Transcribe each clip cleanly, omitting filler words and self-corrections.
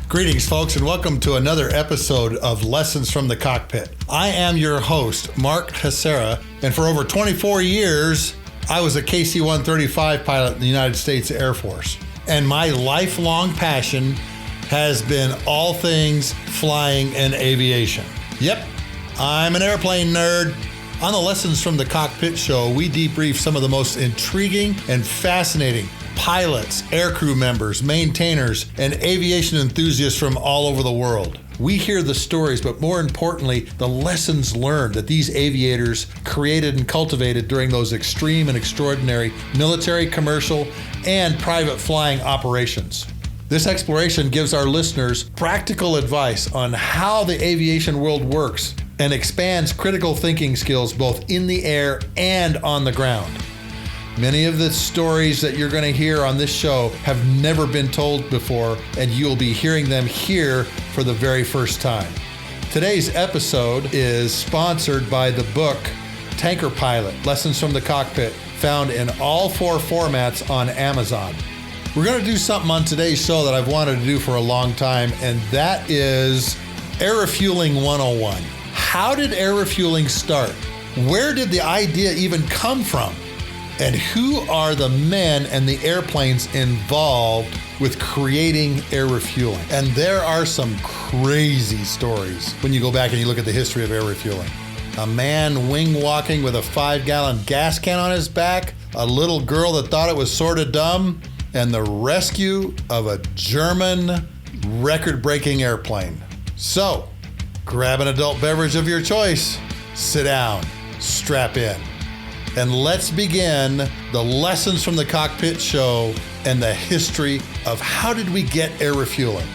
Greetings, folks, and welcome to another episode of Lessons from the Cockpit. I am your host, Mark Hesera, and for over 24 years, I was a KC-135 pilot in the United States Air Force. And my lifelong passion has been all things flying and aviation. Yep, I'm an airplane nerd. On the Lessons from the Cockpit show, we debrief some of the most intriguing and fascinating pilots, aircrew members, maintainers, and aviation enthusiasts from all over the world. We hear the stories, but more importantly, the lessons learned that these aviators created and cultivated during those extreme and extraordinary military, commercial, and private flying operations. This exploration gives our listeners practical advice on how the aviation world works and expands critical thinking skills both in the air and on the ground. Many of the stories that you're going to hear on this show have never been told before, and you'll be hearing them here for the very first time. Today's episode is sponsored by the book Tanker Pilot, Lessons from the Cockpit, found in all 4 formats on Amazon. We're going to do something on today's show that I've wanted to do for a long time, and that is Air Refueling 101. How did air refueling start? Where did the idea even come from? And who are the men and the airplanes involved with creating air refueling? And there are some crazy stories when you go back and you look at the history of air refueling. A man wing walking with a 5-gallon gas can on his back, a little girl that thought it was sort of dumb, and the rescue of a German record-breaking airplane. So, grab an adult beverage of your choice, sit down, strap in. And let's begin the Lessons from the Cockpit show and the history of how did we get air refueling.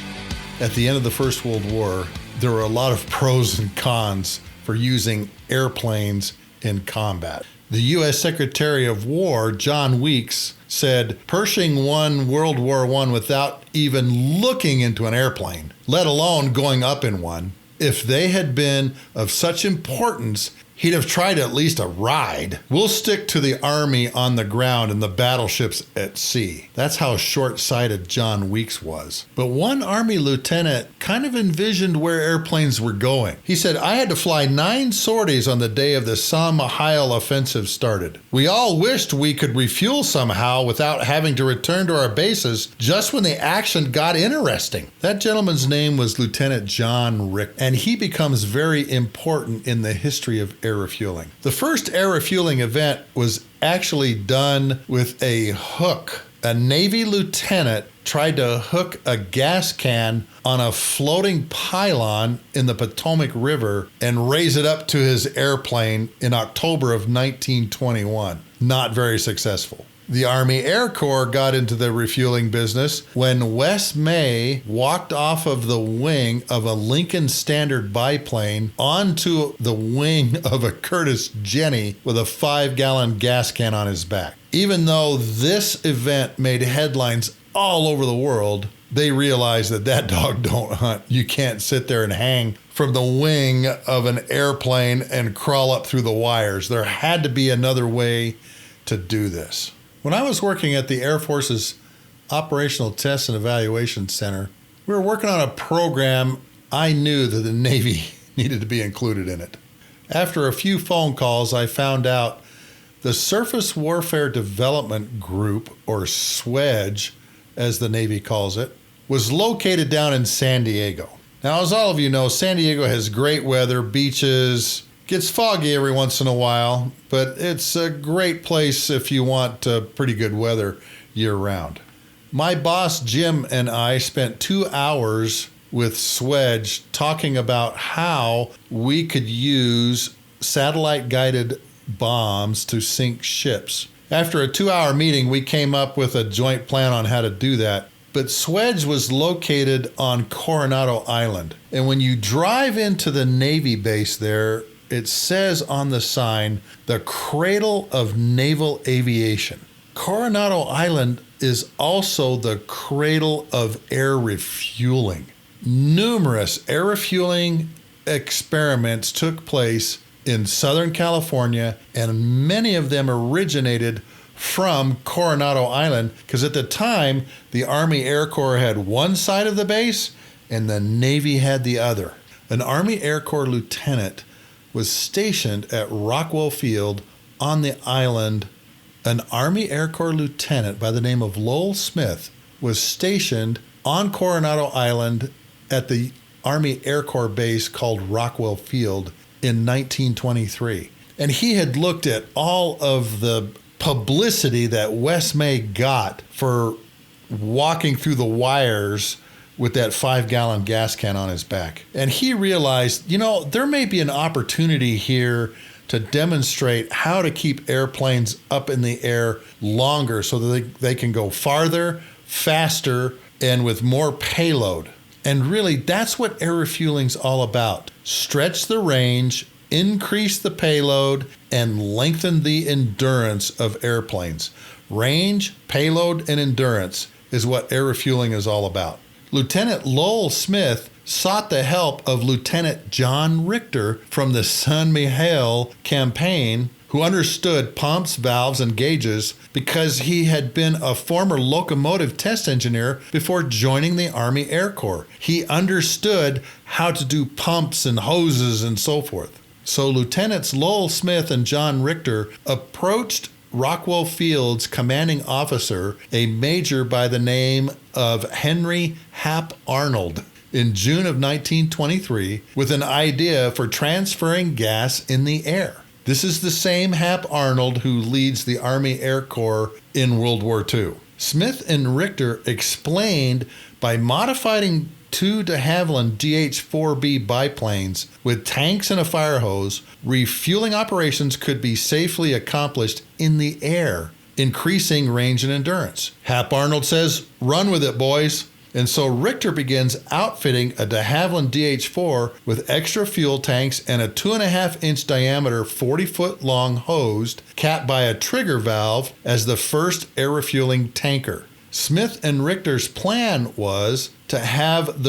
At the end of the First World War, there were a lot of pros and cons for using airplanes in combat. The U.S. Secretary of War, John Weeks, said Pershing won World War I without even looking into an airplane, let alone going up in one. If they had been of such importance, he'd have tried at least a ride. We'll stick to the Army on the ground and the battleships at sea. That's how short-sighted John Weeks was. But one Army lieutenant kind of envisioned where airplanes were going. He said, I had to fly 9 sorties on the day of the San Mijail offensive started. We all wished we could refuel somehow without having to return to our bases just when the action got interesting. That gentleman's name was Lieutenant John Rick, and he becomes very important in the history of air refueling. The first air refueling event was actually done with a hook. A Navy lieutenant tried to hook a gas can on a floating pylon in the Potomac River and raise it up to his airplane in October of 1921. Not very successful. The Army Air Corps got into the refueling business when Wes May walked off of the wing of a Lincoln Standard biplane onto the wing of a Curtiss Jenny with a 5-gallon gas can on his back. Even though this event made headlines all over the world, they realized that dog don't hunt. You can't sit there and hang from the wing of an airplane and crawl up through the wires. There had to be another way to do this. When I was working at the Air Force's Operational Test and Evaluation Center, we were working on a program I knew that the Navy needed to be included in it. After a few phone calls, I found out the Surface Warfare Development Group, or SWEDG, as the Navy calls it, was located down in San Diego. Now, as all of you know, San Diego has great weather, beaches, gets foggy every once in a while, but it's a great place if you want pretty good weather year-round. My boss, Jim, and I spent 2 hours with SWEDG talking about how we could use satellite-guided bombs to sink ships. After a 2-hour meeting, we came up with a joint plan on how to do that. But SWEDG was located on Coronado Island. And when you drive into the Navy base there, it says on the sign, the cradle of naval aviation. Coronado Island is also the cradle of air refueling. Numerous air refueling experiments took place in Southern California, and many of them originated from Coronado Island, because at the time, the Army Air Corps had one side of the base and the Navy had the other. An Army Air Corps lieutenant was stationed at Rockwell Field on the island. An Army Air Corps lieutenant by the name of Lowell Smith was stationed on Coronado Island at the Army Air Corps base called Rockwell Field in 1923. And he had looked at all of the publicity that Wes May got for walking through the wires with that 5-gallon gas can on his back. And he realized, there may be an opportunity here to demonstrate how to keep airplanes up in the air longer so that they can go farther, faster, and with more payload. And really, that's what air refueling's all about. Stretch the range, increase the payload, and lengthen the endurance of airplanes. Range, payload, and endurance is what air refueling is all about. Lieutenant Lowell Smith sought the help of Lieutenant John Richter from the San Miguel campaign, who understood pumps, valves, and gauges because he had been a former locomotive test engineer before joining the Army Air Corps. He understood how to do pumps and hoses and so forth. So Lieutenants Lowell Smith and John Richter approached Rockwell Field's commanding officer, a major by the name of Henry Hap Arnold, in June of 1923 with an idea for transferring gas in the air. This is the same Hap Arnold who leads the Army Air Corps in World War II. Smith and Richter explained by modifying two de Havilland DH-4B biplanes with tanks and a fire hose, refueling operations could be safely accomplished in the air, increasing range and endurance. Hap Arnold says, "Run with it, boys." And so Richter begins outfitting a de Havilland DH-4 with extra fuel tanks and a 2.5-inch diameter, 40-foot long hose capped by a trigger valve as the first air refueling tanker. Smith and Richter's plan was to have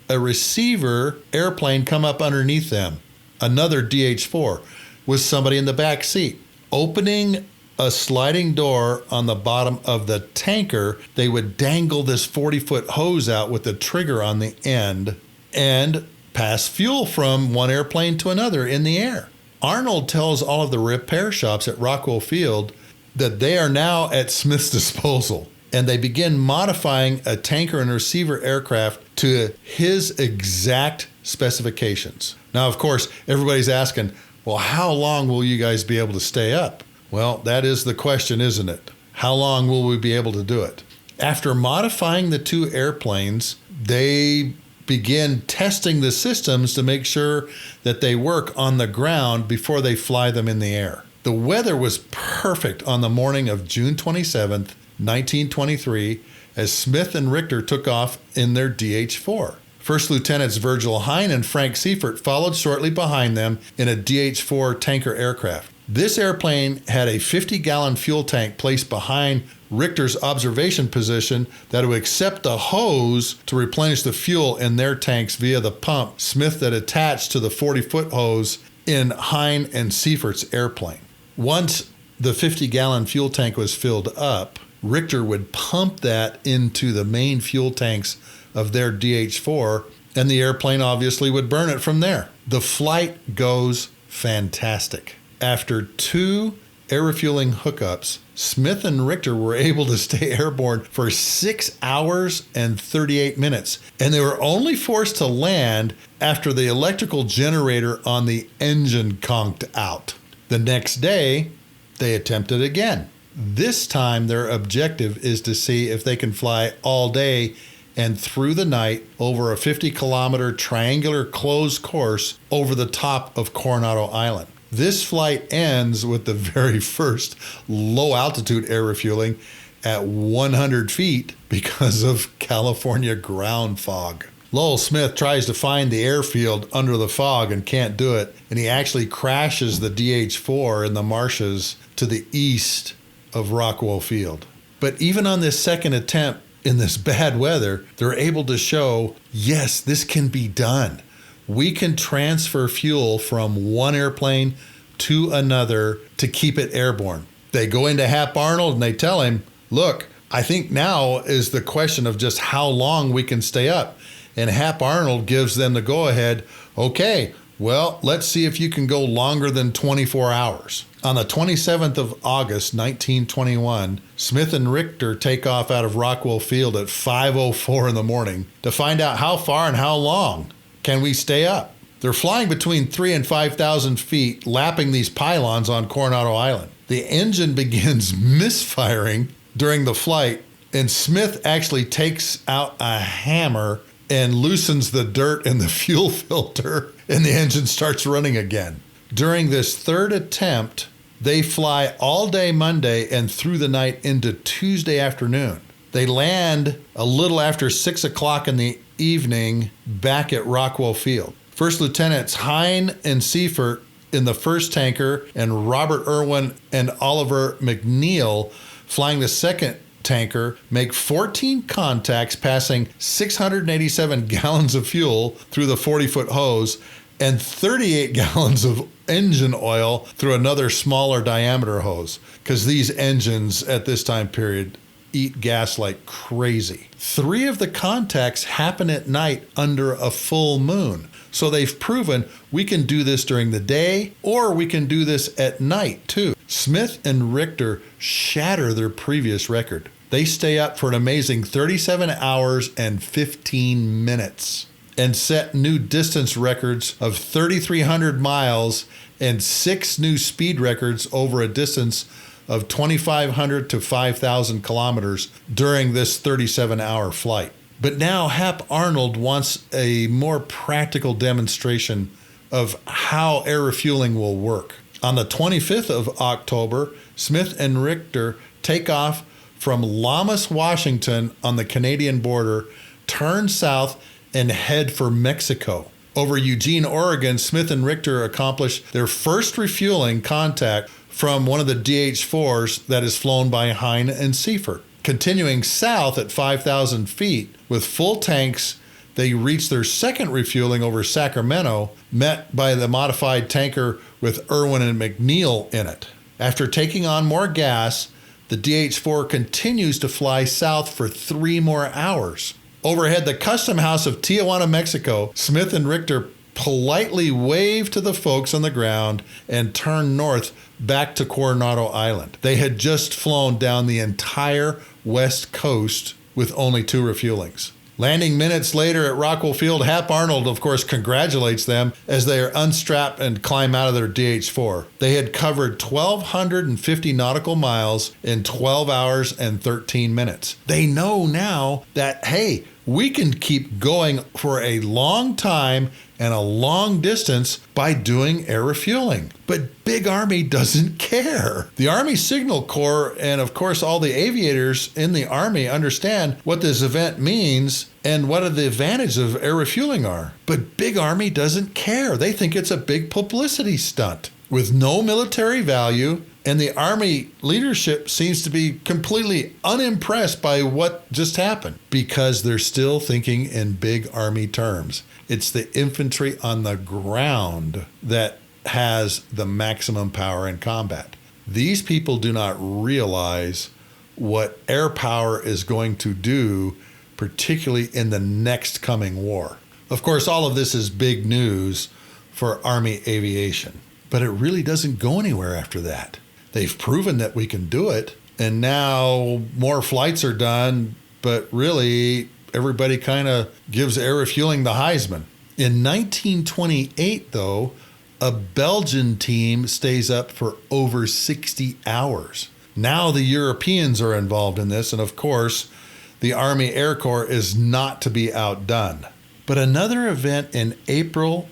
a receiver airplane come up underneath them, another DH-4, with somebody in the back seat. Opening a sliding door on the bottom of the tanker, they would dangle this 40-foot hose out with the trigger on the end and pass fuel from one airplane to another in the air. Arnold tells all of the repair shops at Rockwell Field that they are now at Smith's disposal, and they begin modifying a tanker and receiver aircraft to his exact specifications. Now, of course, everybody's asking, well, how long will you guys be able to stay up? Well, that is the question, isn't it? How long will we be able to do it? After modifying the two airplanes, they begin testing the systems to make sure that they work on the ground before they fly them in the air. The weather was perfect on the morning of June 27th, 1923, as Smith and Richter took off in their DH-4. First Lieutenants Virgil Hine and Frank Seifert followed shortly behind them in a DH-4 tanker aircraft. This airplane had a 50-gallon fuel tank placed behind Richter's observation position that would accept the hose to replenish the fuel in their tanks via the pump Smith that attached to the 40-foot hose in Hine and Seifert's airplane. Once the 50-gallon fuel tank was filled up, Richter would pump that into the main fuel tanks of their DH-4, and the airplane obviously would burn it from there. The flight goes fantastic. After two air refueling hookups, Smith and Richter were able to stay airborne for 6 hours and 38 minutes, and they were only forced to land after the electrical generator on the engine conked out. The next day, they attempted again. This time, their objective is to see if they can fly all day and through the night over a 50-kilometer triangular closed course over the top of Coronado Island. This flight ends with the very first low-altitude air refueling at 100 feet because of California ground fog. Lowell Smith tries to find the airfield under the fog and can't do it, and he actually crashes the DH-4 in the marshes to the east of Rockwell Field. But even on this second attempt in this bad weather, they're able to show, yes, this can be done. We can transfer fuel from one airplane to another to keep it airborne. They go into Hap Arnold and they tell him, look, I think now is the question of just how long we can stay up. and Hap Arnold gives them the go-ahead. Okay, well, let's see if you can go longer than 24 hours. On the 27th of August, 1921, Smith and Richter take off out of Rockwell Field at 5:04 in the morning to find out how far and how long can we stay up. They're flying between 3,000 and 5,000 feet, lapping these pylons on Coronado Island. The engine begins misfiring during the flight, and Smith actually takes out a hammer and loosens the dirt in the fuel filter, and the engine starts running again. During this third attempt, they fly all day Monday and through the night into Tuesday afternoon. They land a little after 6 o'clock in the evening back at Rockwell Field. First Lieutenants Hine and Seifert in the first tanker, and Robert Irwin and Oliver McNeil flying the second tanker, make 14 contacts passing 687 gallons of fuel through the 40-foot hose and 38 gallons of engine oil through another smaller diameter hose, because these engines at this time period eat gas like crazy. 3 of the contacts happen at night under a full moon. So they've proven we can do this during the day, or we can do this at night too. Smith and Richter shatter their previous record. They stay up for an amazing 37 hours and 15 minutes and set new distance records of 3,300 miles and 6 new speed records over a distance of 2,500 to 5,000 kilometers during this 37-hour flight. But now Hap Arnold wants a more practical demonstration of how air refueling will work. On the 25th of October, Smith and Richter take off from Llamas, Washington on the Canadian border, turn south, and head for Mexico. Over Eugene, Oregon, Smith and Richter accomplish their first refueling contact from one of the DH-4s that is flown by Hine and Seifert. Continuing south at 5,000 feet with full tanks, they reach their second refueling over Sacramento, met by the modified tanker with Irwin and McNeil in it. After taking on more gas, the DH-4 continues to fly south for 3 more hours. Overhead the Custom House of Tijuana, Mexico, Smith and Richter politely wave to the folks on the ground and turn north back to Coronado Island. They had just flown down the entire west coast with only 2 refuelings. Landing minutes later at Rockwell Field, Hap Arnold, of course, congratulates them as they are unstrapped and climb out of their DH-4. They had covered 1,250 nautical miles in 12 hours and 13 minutes. They know now that, hey, we can keep going for a long time and a long distance by doing air refueling. But Big Army doesn't care. The Army Signal Corps and, of course, all the aviators in the Army understand what this event means and what the advantages of air refueling are. But Big Army doesn't care. They think it's a big publicity stunt with no military value, and the Army leadership seems to be completely unimpressed by what just happened because they're still thinking in Big Army terms. It's the infantry on the ground that has the maximum power in combat. These people do not realize what air power is going to do, particularly in the next coming war. Of course, all of this is big news for Army aviation, but it really doesn't go anywhere after that. They've proven that we can do it, and now more flights are done, but really everybody kind of gives air refueling the Heisman. In 1928, though, a Belgian team stays up for over 60 hours. Now the Europeans are involved in this, and of course, the Army Air Corps is not to be outdone. But another event in April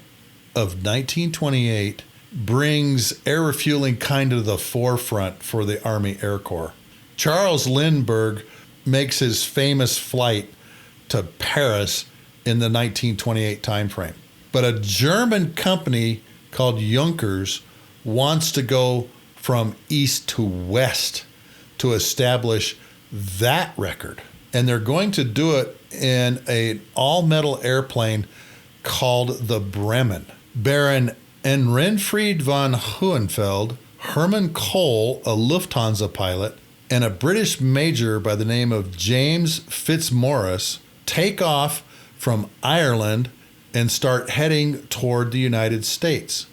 of 1928 brings air refueling kind of to the forefront for the Army Air Corps. Charles Lindbergh makes his famous flight to Paris in the 1928 timeframe. But a German company called Junkers wants to go from east to west to establish that record. And they're going to do it in an all-metal airplane called the Bremen. Baron Renfried von Hohenfeld, Herman Cole, a Lufthansa pilot, and a British major by the name of James Fitzmaurice take off from Ireland and start heading toward the United States.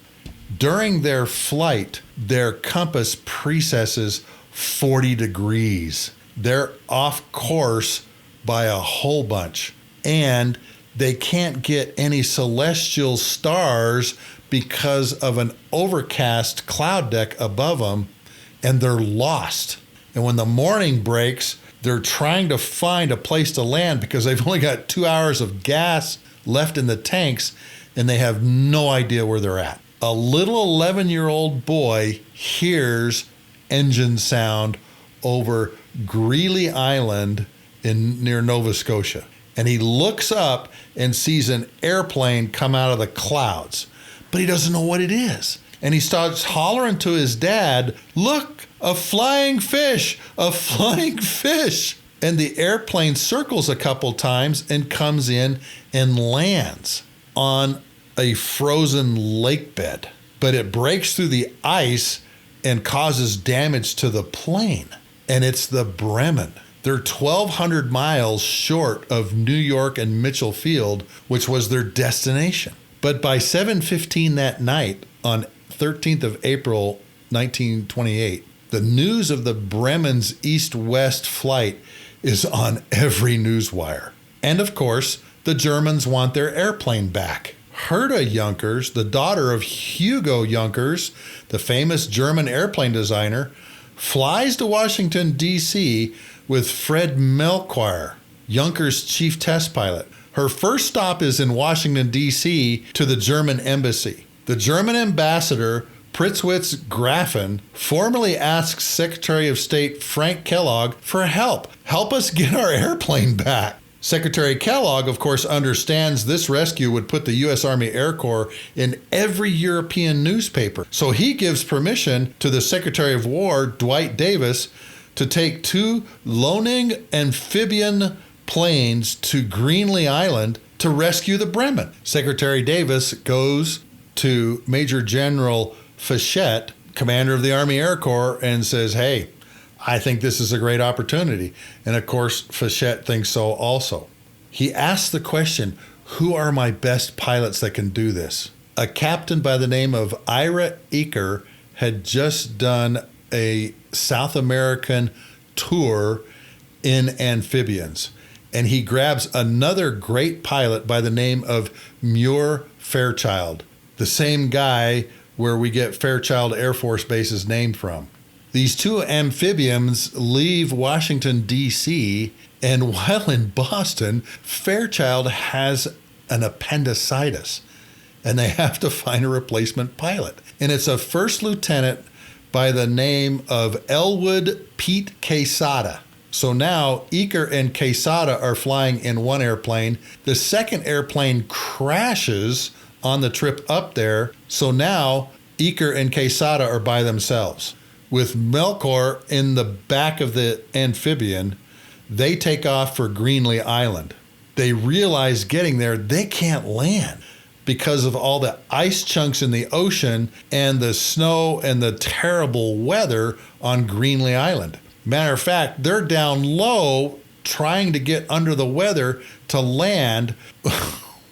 During their flight, their compass precesses 40 degrees. They're off course by a whole bunch. And they can't get any celestial stars because of an overcast cloud deck above them, and they're lost. And when the morning breaks, they're trying to find a place to land because they've only got 2 hours of gas left in the tanks, and they have no idea where they're at. A little 11-year-old boy hears engine sound over Greeley Island near Nova Scotia. And he looks up and sees an airplane come out of the clouds, but he doesn't know what it is. And he starts hollering to his dad, "Look, a flying fish, a flying fish." And the airplane circles a couple times and comes in and lands on a frozen lake bed. But it breaks through the ice and causes damage to the plane. And it's the Bremen. They're 1,200 miles short of New York and Mitchell Field, which was their destination. But by 7:15 that night, on 13th of April, 1928, the news of the Bremen's east-west flight is on every newswire. And of course, the Germans want their airplane back. Herta Junkers, the daughter of Hugo Junkers, the famous German airplane designer, flies to Washington, D.C. with Fred Melchior, Junkers' chief test pilot. Her first stop is in Washington, D.C. to the German embassy. The German ambassador, Pritzwitz Grafen, formally asks Secretary of State Frank Kellogg for help. Help us get our airplane back. Secretary Kellogg, of course, understands this rescue would put the U.S. Army Air Corps in every European newspaper. So he gives permission to the Secretary of War, Dwight Davis, to take 2 Loening amphibian planes to Greenlee Island to rescue the Bremen. Secretary Davis goes to Major General Fischette, commander of the Army Air Corps, and says, "Hey, I think this is a great opportunity." And of course, Fischette thinks so also. He asks the question, who are my best pilots that can do this? A captain by the name of Ira Eaker had just done a South American tour in amphibians. And he grabs another great pilot by the name of Muir Fairchild, the same guy where we get Fairchild Air Force Base's name from. These 2 amphibians leave Washington, D.C., and while in Boston, Fairchild has an appendicitis, and they have to find a replacement pilot. And it's a first lieutenant by the name of Elwood Pete Quesada. So now Eaker and Quesada are flying in one airplane. The second airplane crashes on the trip up there. So now Eaker and Quesada are by themselves. With Melchior in the back of the amphibian, they take off for Greenlee Island. They realize getting there, they can't land because of all the ice chunks in the ocean and the snow and the terrible weather on Greenlee Island. Matter of fact, they're down low trying to get under the weather to land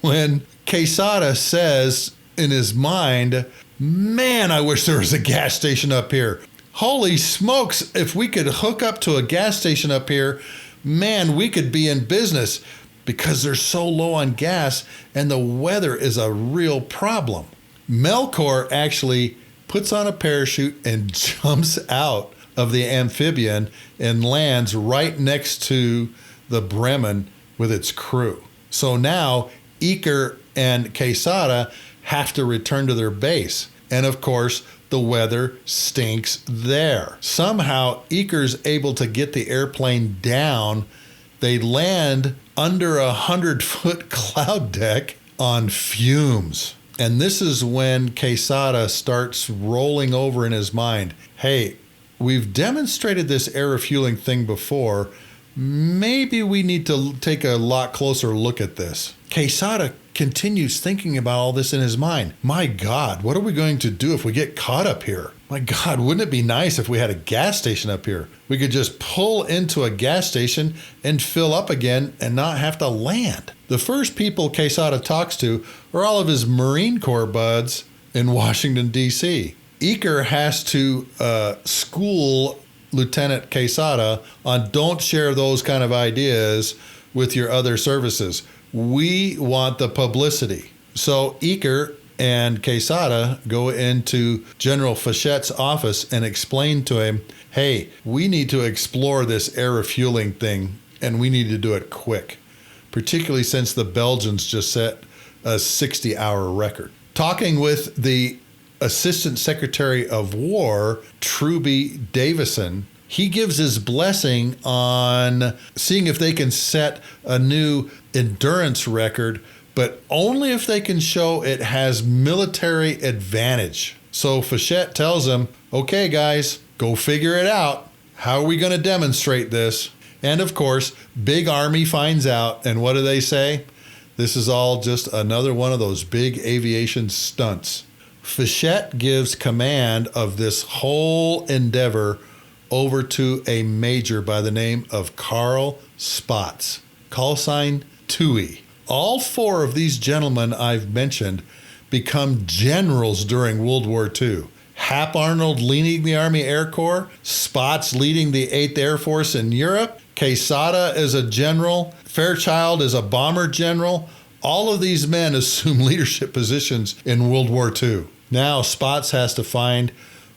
when Quesada says in his mind, "Man, I wish there was a gas station up here. Holy smokes, if we could hook up to a gas station up here, man, we could be in business," because they're so low on gas and the weather is a real problem. Melchior actually puts on a parachute and jumps out of the amphibian and lands right next to the Bremen with its crew. So now Eaker and Quesada have to return to their base. And of course, the weather stinks there. Somehow Eaker's able to get the airplane down. They land under 100-foot cloud deck on fumes. And this is when Quesada starts rolling over in his mind. Hey, we've demonstrated this air refueling thing before. Maybe we need to take a lot closer look at this. Quesada continues thinking about all this in his mind. My God, what are we going to do if we get caught up here? My God, wouldn't it be nice if we had a gas station up here? We could just pull into a gas station and fill up again and not have to land. The first people Quesada talks to are all of his Marine Corps buds in Washington, D.C. Eaker has to school Lieutenant Quesada on don't share those kind of ideas with your other services. We want the publicity. So Eaker and Quesada go into General Fichette's office and explain to him, hey, we need to explore this air refueling thing, and we need to do it quick, particularly since the Belgians just set a 60-hour record. Talking with the Assistant Secretary of War, Truby Davison, he gives his blessing on seeing if they can set a new endurance record, but only if they can show it has military advantage. So Fichette tells him, okay, guys, go figure it out. How are we going to demonstrate this? And of course, Big Army finds out, and what do they say? This is all just another one of those big aviation stunts. Fichette gives command of this whole endeavor over to a major by the name of Carl Spaatz, call sign Tui. All four of these gentlemen I've mentioned become generals during World War II. Hap Arnold leading the Army Air Corps, Spaatz leading the 8th Air Force in Europe, Quesada is a general, Fairchild is a bomber general. All of these men assume leadership positions in World War II. Now Spaatz has to find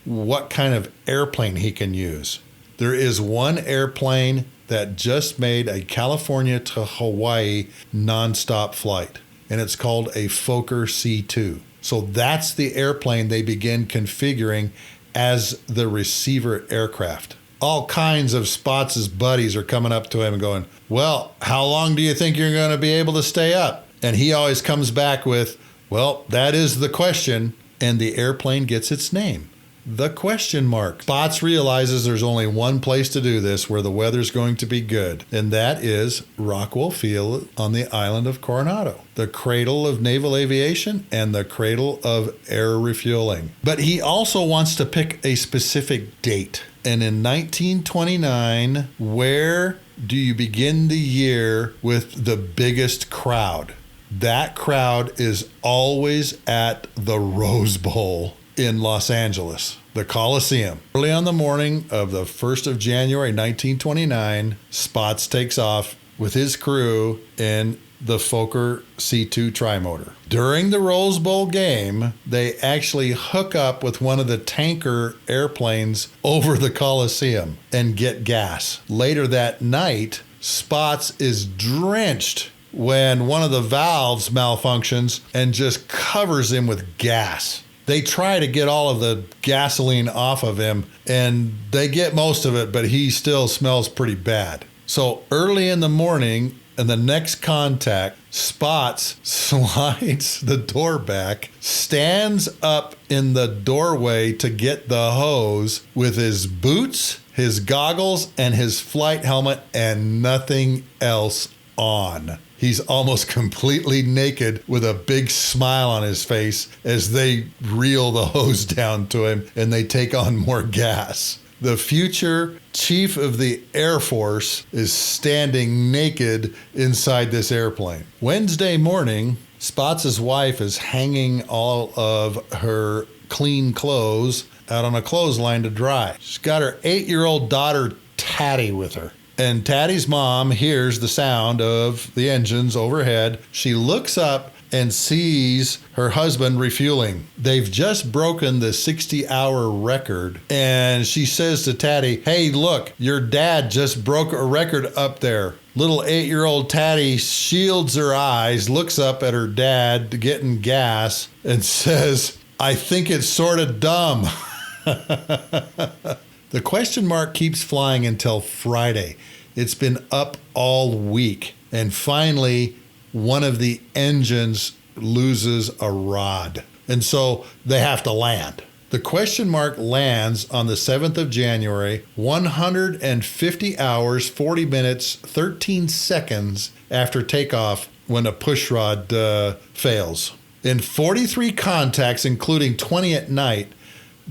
what kind of airplane he can use. There is one airplane that just made a California to Hawaii nonstop flight, and it's called a Fokker C-2. So that's the airplane they begin configuring as the receiver aircraft. All kinds of Spaatz's buddies are coming up to him and going, well, how long do you think you're going to be able to stay up? And he always comes back with, well, that is the question, and the airplane gets its name. The question mark. Spaatz realizes there's only one place to do this where the weather's going to be good, and that is Rockwell Field on the island of Coronado, the cradle of naval aviation and the cradle of air refueling. But he also wants to pick a specific date. And in 1929, where do you begin the year with the biggest crowd? That crowd is always at the Rose Bowl in Los Angeles, the Coliseum. Early on the morning of the 1st of January, 1929, Spaatz takes off with his crew in the Fokker C-2 trimotor. During the Rose Bowl game, they actually hook up with one of the tanker airplanes over the Coliseum and get gas. Later that night, Spaatz is drenched when one of the valves malfunctions and just covers him with gas. They try to get all of the gasoline off of him, and they get most of it, but he still smells pretty bad. So early in the morning, and the next contact, Spaatz slides the door back, stands up in the doorway to get the hose with his boots, his goggles, and his flight helmet, and nothing else on. He's almost completely naked with a big smile on his face as they reel the hose down to him and they take on more gas. The future chief of the Air Force is standing naked inside this airplane. Wednesday morning, Spaatz's wife is hanging all of her clean clothes out on a clothesline to dry. She's got her 8-year-old daughter, Tatty, with her. And Tatty's mom hears the sound of the engines overhead. She looks up and sees her husband refueling. They've just broken the 60-hour record. And she says to Tatty, hey, look, your dad just broke a record up there. Little 8-year-old Tatty shields her eyes, looks up at her dad getting gas, and says, I think it's sort of dumb. The question mark keeps flying until Friday. It's been up all week. And finally, one of the engines loses a rod. And so they have to land. The question mark lands on the 7th of January, 150 hours, 40 minutes, 13 seconds after takeoff when a pushrod fails. In 43 contacts, including 20 at night,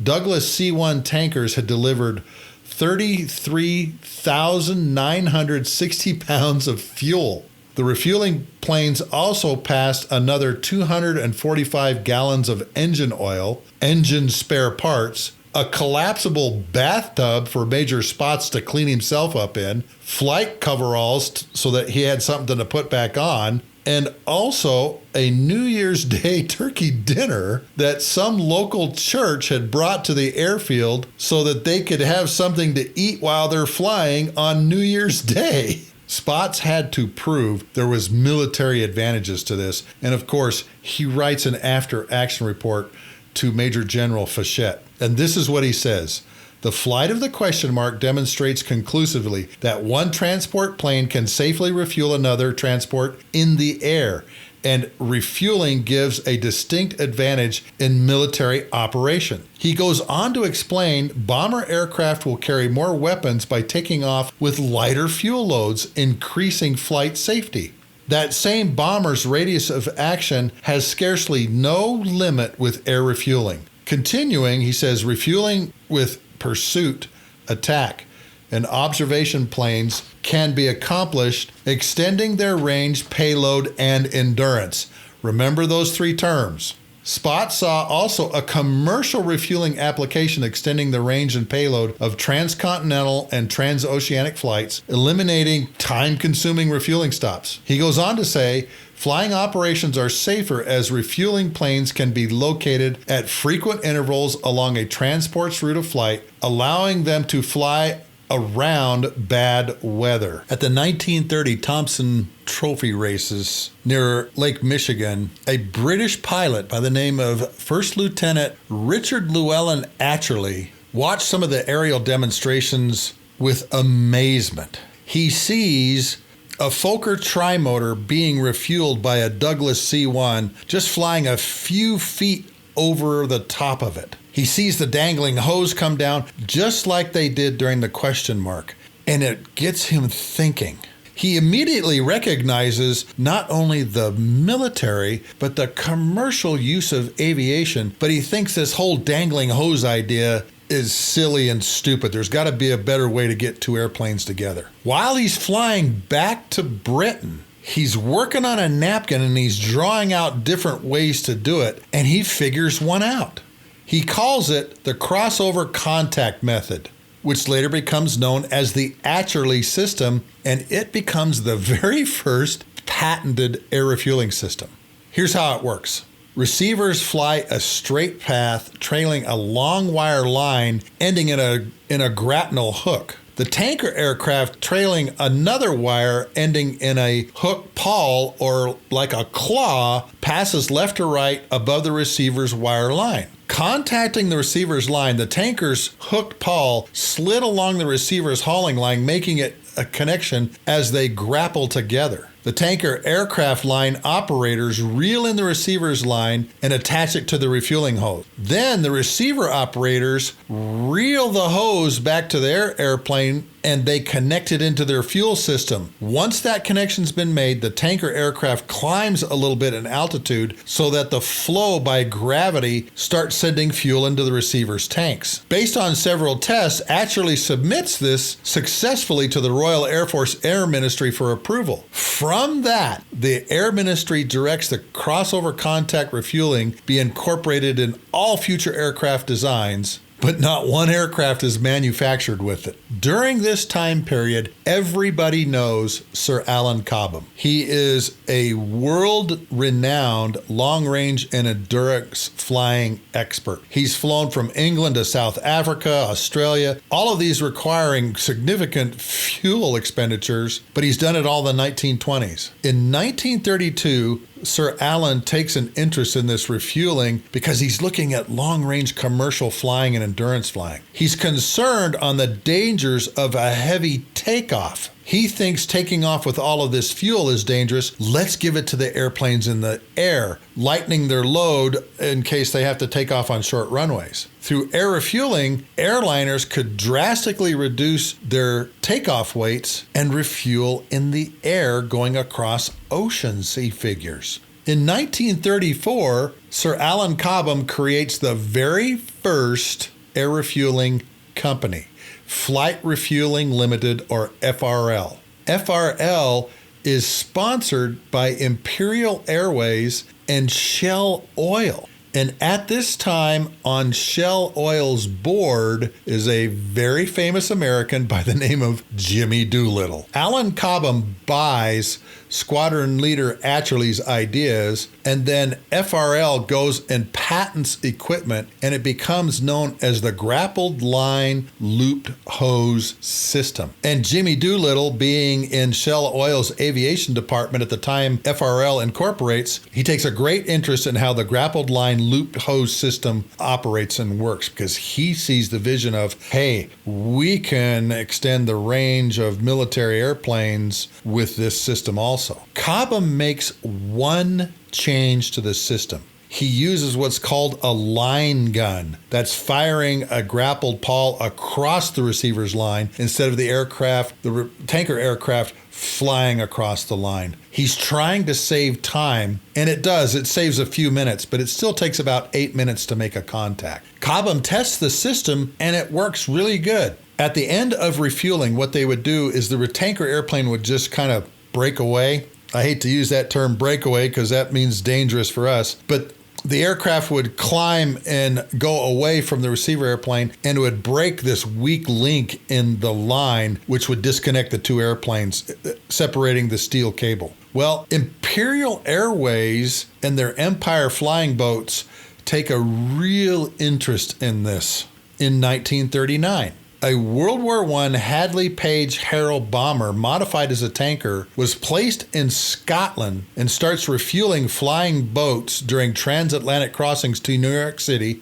Douglas C-1 tankers had delivered 33,960 pounds of fuel. The refueling planes also passed another 245 gallons of engine oil, engine spare parts, a collapsible bathtub for Major Spots to clean himself up in, flight coveralls so that he had something to put back on, and also a New Year's Day turkey dinner that some local church had brought to the airfield so that they could have something to eat while they're flying on New Year's Day. Spots had to prove there was military advantages to this, and of course, he writes an after-action report to Major General Fichette. And this is what he says. The flight of the question mark demonstrates conclusively that one transport plane can safely refuel another transport in the air, and refueling gives a distinct advantage in military operation. He goes on to explain bomber aircraft will carry more weapons by taking off with lighter fuel loads, increasing flight safety. That same bomber's radius of action has scarcely no limit with air refueling. Continuing, he says, refueling with pursuit, attack, and observation planes can be accomplished, extending their range, payload, and endurance. Remember those three terms. Spot saw also a commercial refueling application extending the range and payload of transcontinental and transoceanic flights, eliminating time-consuming refueling stops. He goes on to say, flying operations are safer as refueling planes can be located at frequent intervals along a transport's route of flight, allowing them to fly around bad weather. At the 1930 Thompson Trophy races near Lake Michigan, a British pilot by the name of First Lieutenant Richard Llewellyn Atcherley watched some of the aerial demonstrations with amazement. He sees a Fokker trimotor being refueled by a Douglas C-1 just flying a few feet over the top of it. He sees the dangling hose come down just like they did during the question mark, and it gets him thinking. He immediately recognizes not only the military, but the commercial use of aviation, but he thinks this whole dangling hose idea is silly and stupid. There's got to be a better way to get two airplanes together. While he's flying back to Britain, he's working on a napkin and he's drawing out different ways to do it, and he figures one out. He calls it the crossover contact method, which later becomes known as the Atcherley system, and it becomes the very first patented air refueling system. Here's how it works. Receivers fly a straight path, trailing a long wire line ending in a grapnel hook. The tanker aircraft trailing another wire ending in a hook pawl, or like a claw, passes left or right above the receiver's wire line. Contacting the receiver's line, the tanker's hooked pawl slid along the receiver's hauling line, making it a connection as they grapple together. The tanker aircraft line operators reel in the receiver's line and attach it to the refueling hose. Then the receiver operators reel the hose back to their airplane and they connect it into their fuel system. Once that connection's been made, the tanker aircraft climbs a little bit in altitude so that the flow by gravity starts sending fuel into the receiver's tanks. Based on several tests, Atcherley submits this successfully to the Royal Air Force Air Ministry for approval. From that, the Air Ministry directs the crossover contact refueling be incorporated in all future aircraft designs, but not one aircraft is manufactured with it. During this time period, everybody knows Sir Alan Cobham. He is a world-renowned long-range and endurance flying expert. He's flown from England to South Africa, Australia, all of these requiring significant fuel expenditures, but he's done it all in the 1920s. In 1932, Sir Alan takes an interest in this refueling because he's looking at long-range commercial flying and endurance flying. He's concerned on the dangers of a heavy takeoff. He thinks taking off with all of this fuel is dangerous. Let's give it to the airplanes in the air, lightening their load in case they have to take off on short runways. Through air refueling, airliners could drastically reduce their takeoff weights and refuel in the air going across oceans, he figures. In 1934, Sir Alan Cobham creates the very first air refueling company, Flight Refueling Limited, or FRL. FRL is sponsored by Imperial Airways and Shell Oil. And at this time, on Shell Oil's board is a very famous American by the name of Jimmy Doolittle. Alan Cobham buys Squadron Leader Atcherley's ideas, and then FRL goes and patents equipment, and it becomes known as the grappled line looped hose system. And Jimmy Doolittle, being in Shell Oil's aviation department at the time FRL incorporates, he takes a great interest in how the grappled line looped hose system operates and works, because he sees the vision of, hey, we can extend the range of military airplanes with this system also. Cobham makes one change to the system. He uses what's called a line gun. That's firing a grappled pawl across the receiver's line instead of the tanker aircraft flying across the line. He's trying to save time, and it does. It saves a few minutes, but it still takes about 8 minutes to make a contact. Cobham tests the system, and it works really good. At the end of refueling, what they would do is the tanker airplane would just kind of break away. I hate to use that term breakaway because that means dangerous for us, but the aircraft would climb and go away from the receiver airplane, and it would break this weak link in the line, which would disconnect the two airplanes, separating the steel cable. Well, Imperial Airways and their Empire flying boats take a real interest in this in 1939. A World War I Hadley Page Harrow bomber, modified as a tanker, was placed in Scotland and starts refueling flying boats during transatlantic crossings to New York City,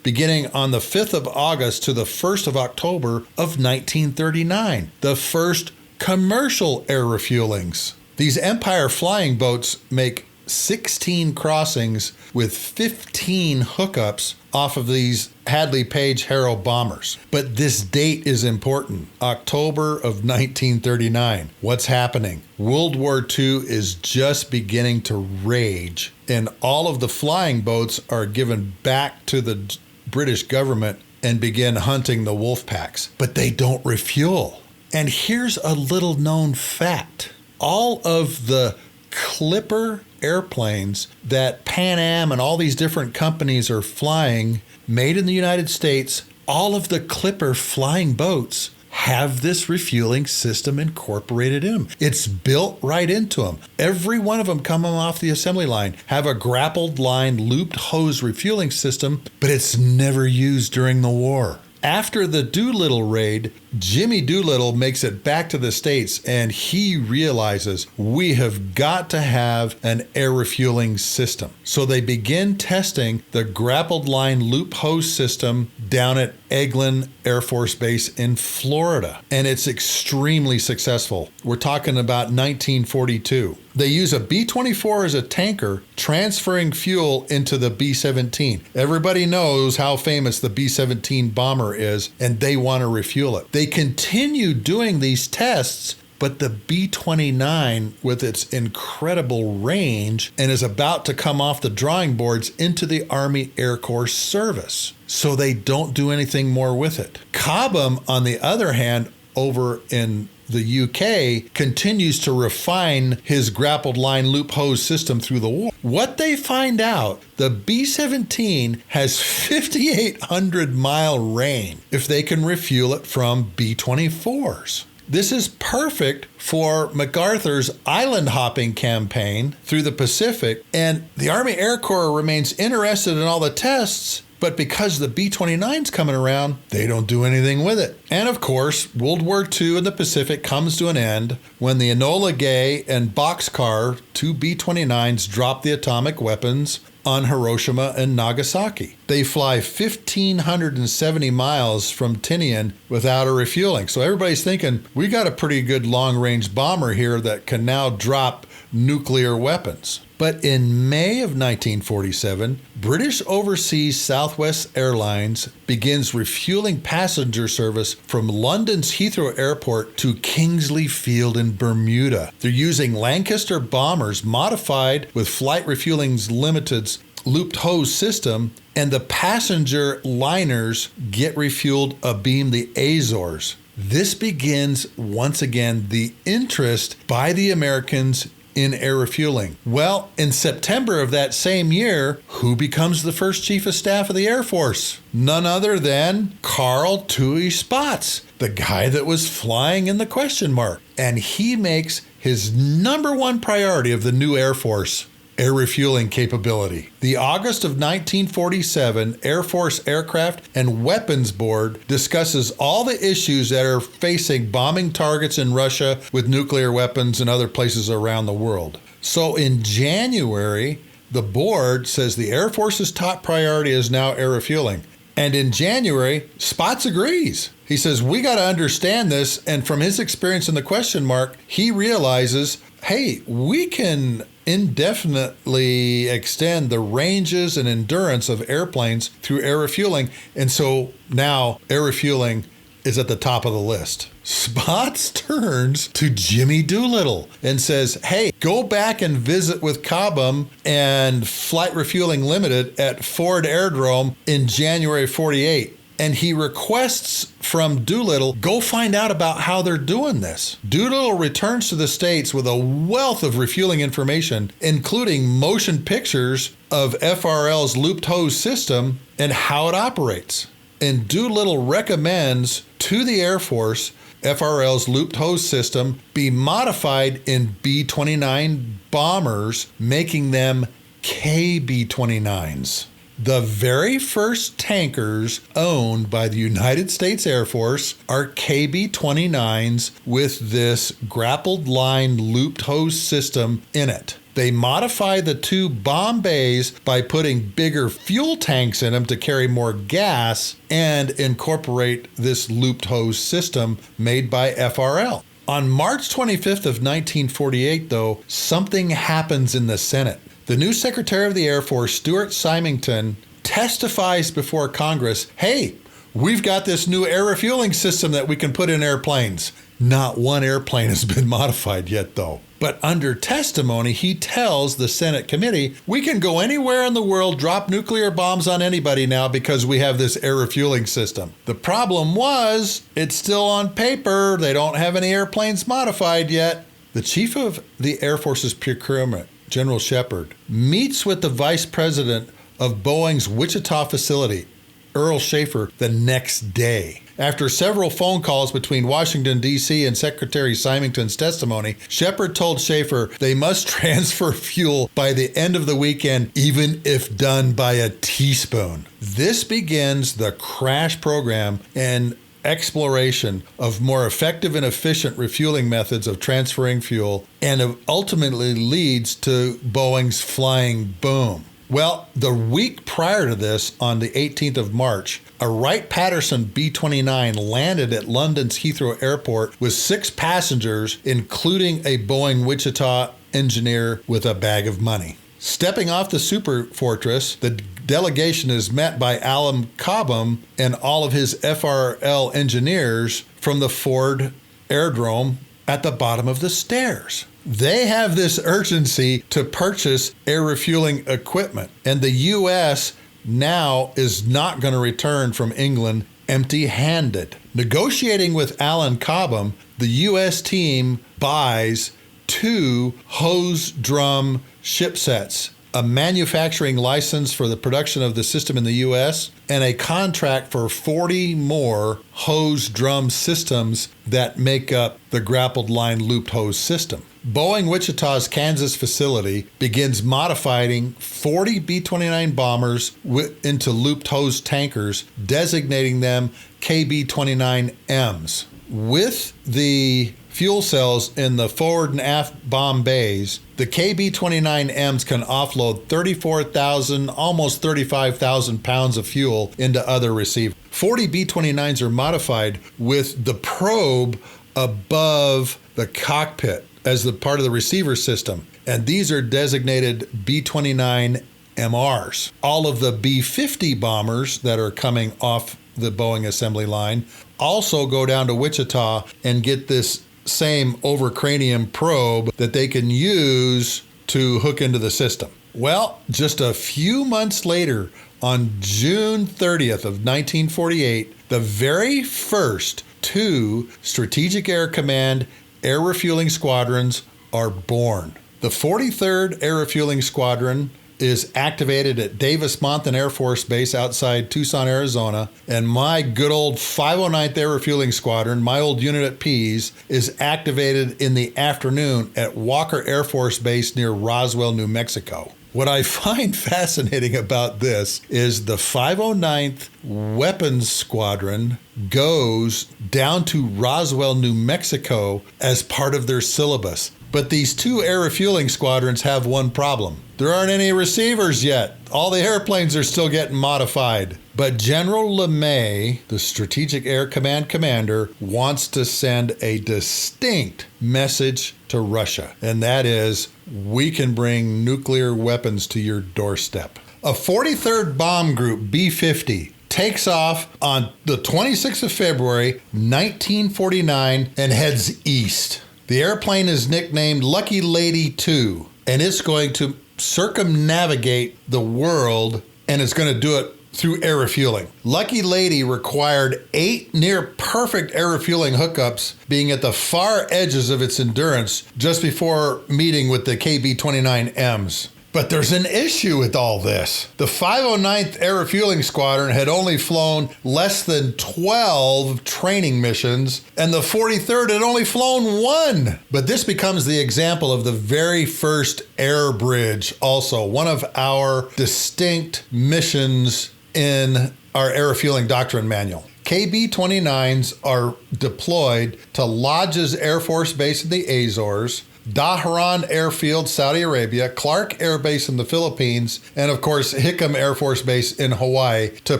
beginning on the 5th of August to the 1st of October of 1939, the first commercial air refuelings. These Empire flying boats make 16 crossings with 15 hookups off of these Hadley Page Harrow bombers. But this date is important. October of 1939. What's happening? World War II is just beginning to rage, and all of the flying boats are given back to the British government and begin hunting the wolf packs. But they don't refuel. And here's a little known fact. All of the Clipper airplanes that Pan Am and all these different companies are flying, made in the United States, all of the Clipper flying boats have this refueling system incorporated in them. It's built right into them. Every one of them coming off the assembly line have a grappled line looped hose refueling system, but it's never used during the war. After the Doolittle raid, Jimmy Doolittle makes it back to the States, and he realizes we have got to have an air refueling system. So they begin testing the grappled line loop hose system down at Eglin Air Force Base in Florida, and it's extremely successful. We're talking about 1942. They use a B-24 as a tanker, transferring fuel into the B-17. Everybody knows how famous the B-17 bomber is, and they want to refuel it. They continue doing these tests, but the B-29, with its incredible range, and is about to come off the drawing boards into the Army Air Corps service. So they don't do anything more with it. Cobham, on the other hand, over in the UK, continues to refine his grappled line loop hose system through the war. What they find out, the B-17 has 5,800 mile range if they can refuel it from B-24s. This is perfect for MacArthur's island hopping campaign through the Pacific, and the Army Air Corps remains interested in all the tests, but because the B-29's coming around, they don't do anything with it. And of course, World War II in the Pacific comes to an end when the Enola Gay and Boxcar, two B-29s, drop the atomic weapons on Hiroshima and Nagasaki. They fly 1,570 miles from Tinian without a refueling. So everybody's thinking, we got a pretty good long-range bomber here that can now drop nuclear weapons. But in May of 1947, British Overseas Southwest Airlines begins refueling passenger service from London's Heathrow Airport to Kingsley Field in Bermuda. They're using Lancaster bombers modified with Flight Refueling Limited's looped hose system, and the passenger liners get refueled abeam the Azores. This begins, once again, the interest by the Americans in air refueling. Well, in September of that same year, who becomes the first Chief of Staff of the Air Force? None other than Carl Toohey Spaatz, the guy that was flying in the question mark. And he makes his number one priority of the new Air Force air refueling capability. The August of 1947 Air Force Aircraft and Weapons Board discusses all the issues that are facing bombing targets in Russia with nuclear weapons and other places around the world. So in January, the board says the Air Force's top priority is now air refueling. And in January, Spaatz agrees. He says, we got to understand this. And from his experience in the question mark, he realizes, hey, we can indefinitely extend the ranges and endurance of airplanes through air refueling. And so now air refueling is at the top of the list. Spaatz turns to Jimmy Doolittle and says, hey, go back and visit with Cobham and Flight Refueling Limited at Ford Aerodrome in January 48. And he requests from Doolittle, go find out about how they're doing this. Doolittle returns to the States with a wealth of refueling information, including motion pictures of FRL's looped hose system and how it operates. And Doolittle recommends to the Air Force FRL's looped hose system be modified in B-29 bombers, making them KB-29s. The very first tankers owned by the United States Air Force are KB-29s with this grappled line looped hose system in it. They modify the two bomb bays by putting bigger fuel tanks in them to carry more gas and incorporate this looped hose system made by FRL. On March 25th of 1948, though, something happens in the Senate. The new Secretary of the Air Force, Stuart Symington, testifies before Congress, hey, we've got this new air refueling system that we can put in airplanes. Not one airplane has been modified yet, though. But under testimony, he tells the Senate committee, we can go anywhere in the world, drop nuclear bombs on anybody now because we have this air refueling system. The problem was, it's still on paper. They don't have any airplanes modified yet. The chief of the Air Force's procurement, General Shepard, meets with the vice president of Boeing's Wichita facility, Earl Schaefer, the next day. After several phone calls between Washington, D.C. and Secretary Symington's testimony, Shepard told Schaefer they must transfer fuel by the end of the weekend, even if done by a teaspoon. This begins the crash program and exploration of more effective and efficient refueling methods of transferring fuel, and ultimately leads to Boeing's flying boom. Well, the week prior to this, on the 18th of March, a Wright-Patterson B-29 landed at London's Heathrow Airport with 6 passengers, including a Boeing Wichita engineer with a bag of money. Stepping off the Super Fortress, the delegation is met by Alan Cobham and all of his FRL engineers from the Ford Aerodrome at the bottom of the stairs. They have this urgency to purchase air refueling equipment, and the U.S. now is not going to return from England empty-handed. Negotiating with Alan Cobham, the U.S. team buys 2 hose drum ship sets, a manufacturing license for the production of the system in the U.S., and a contract for 40 more hose drum systems that make up the grappled line looped hose system. Boeing Wichita's Kansas facility begins modifying 40 B-29 bombers into looped hose tankers, designating them KB-29Ms. With the fuel cells in the forward and aft bomb bays, The KB-29Ms can offload 34,000, almost 35,000 pounds of fuel into other receivers. 40 B-29s are modified with the probe above the cockpit as the part of the receiver system. And these are designated B-29MRs. All of the B-50 bombers that are coming off the Boeing assembly line also go down to Wichita and get this same overcranium probe that they can use to hook into the system. Well, just a few months later, on June 30th of 1948, the very first two Strategic Air Command air refueling squadrons are born. The 43rd Air Refueling Squadron is activated at Davis-Monthan Air Force Base outside Tucson, Arizona, and my good old 509th Air Refueling Squadron, my old unit at Pease, is activated in the afternoon at Walker Air Force Base near Roswell, New Mexico. What I find fascinating about this is the 509th Weapons Squadron goes down to Roswell, New Mexico as part of their syllabus. But these two air refueling squadrons have one problem. There aren't any receivers yet. All the airplanes are still getting modified. But General LeMay, the Strategic Air Command commander, wants to send a distinct message to Russia, and that is, we can bring nuclear weapons to your doorstep. A 43rd Bomb Group, B-50, takes off on the 26th of February, 1949, and heads east. The airplane is nicknamed Lucky Lady 2, and it's going to circumnavigate the world, and it's going to do it through air refueling. Lucky Lady required 8 near-perfect air refueling hookups, being at the far edges of its endurance just before meeting with the KB-29Ms. But there's an issue with all this. The 509th Air Refueling Squadron had only flown less than 12 training missions, and the 43rd had only flown 1. But this becomes the example of the very first air bridge, also one of our distinct missions in our air refueling doctrine manual. KB-29s are deployed to Lodges Air Force Base in the Azores, Dahran Airfield, Saudi Arabia, Clark Air Base in the Philippines, and of course Hickam Air Force Base in Hawaii to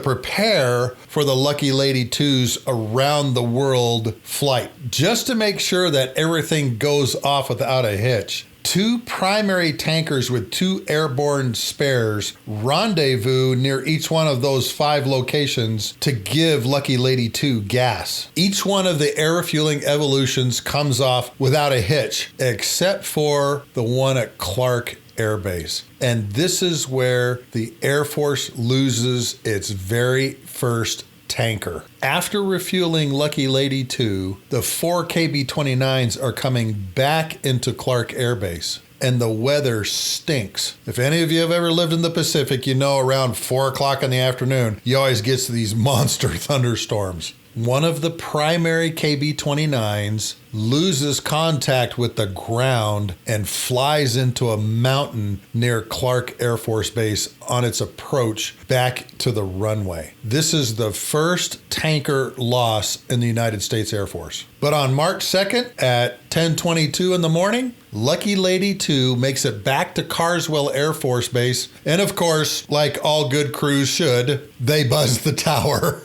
prepare for the Lucky Lady 2's around the world flight, just to make sure that everything goes off without a hitch. 2 primary tankers with 2 airborne spares rendezvous near each one of those 5 locations to give Lucky Lady 2 gas. Each one of the air refueling evolutions comes off without a hitch, except for the one at Clark Air Base. And this is where the Air Force loses its very first tanker. After refueling Lucky Lady 2, the 4 KB-29s are coming back into Clark Air Base, and the weather stinks. If any of you have ever lived in the Pacific, you know around 4 o'clock in the afternoon, you always get these monster thunderstorms. One of the primary KB-29s loses contact with the ground and flies into a mountain near Clark Air Force Base on its approach back to the runway. This is the first tanker loss in the United States Air Force. But on March 2nd at 10:22 in the morning, Lucky Lady 2 makes it back to Carswell Air Force Base, and of course, like all good crews should, they buzz the tower.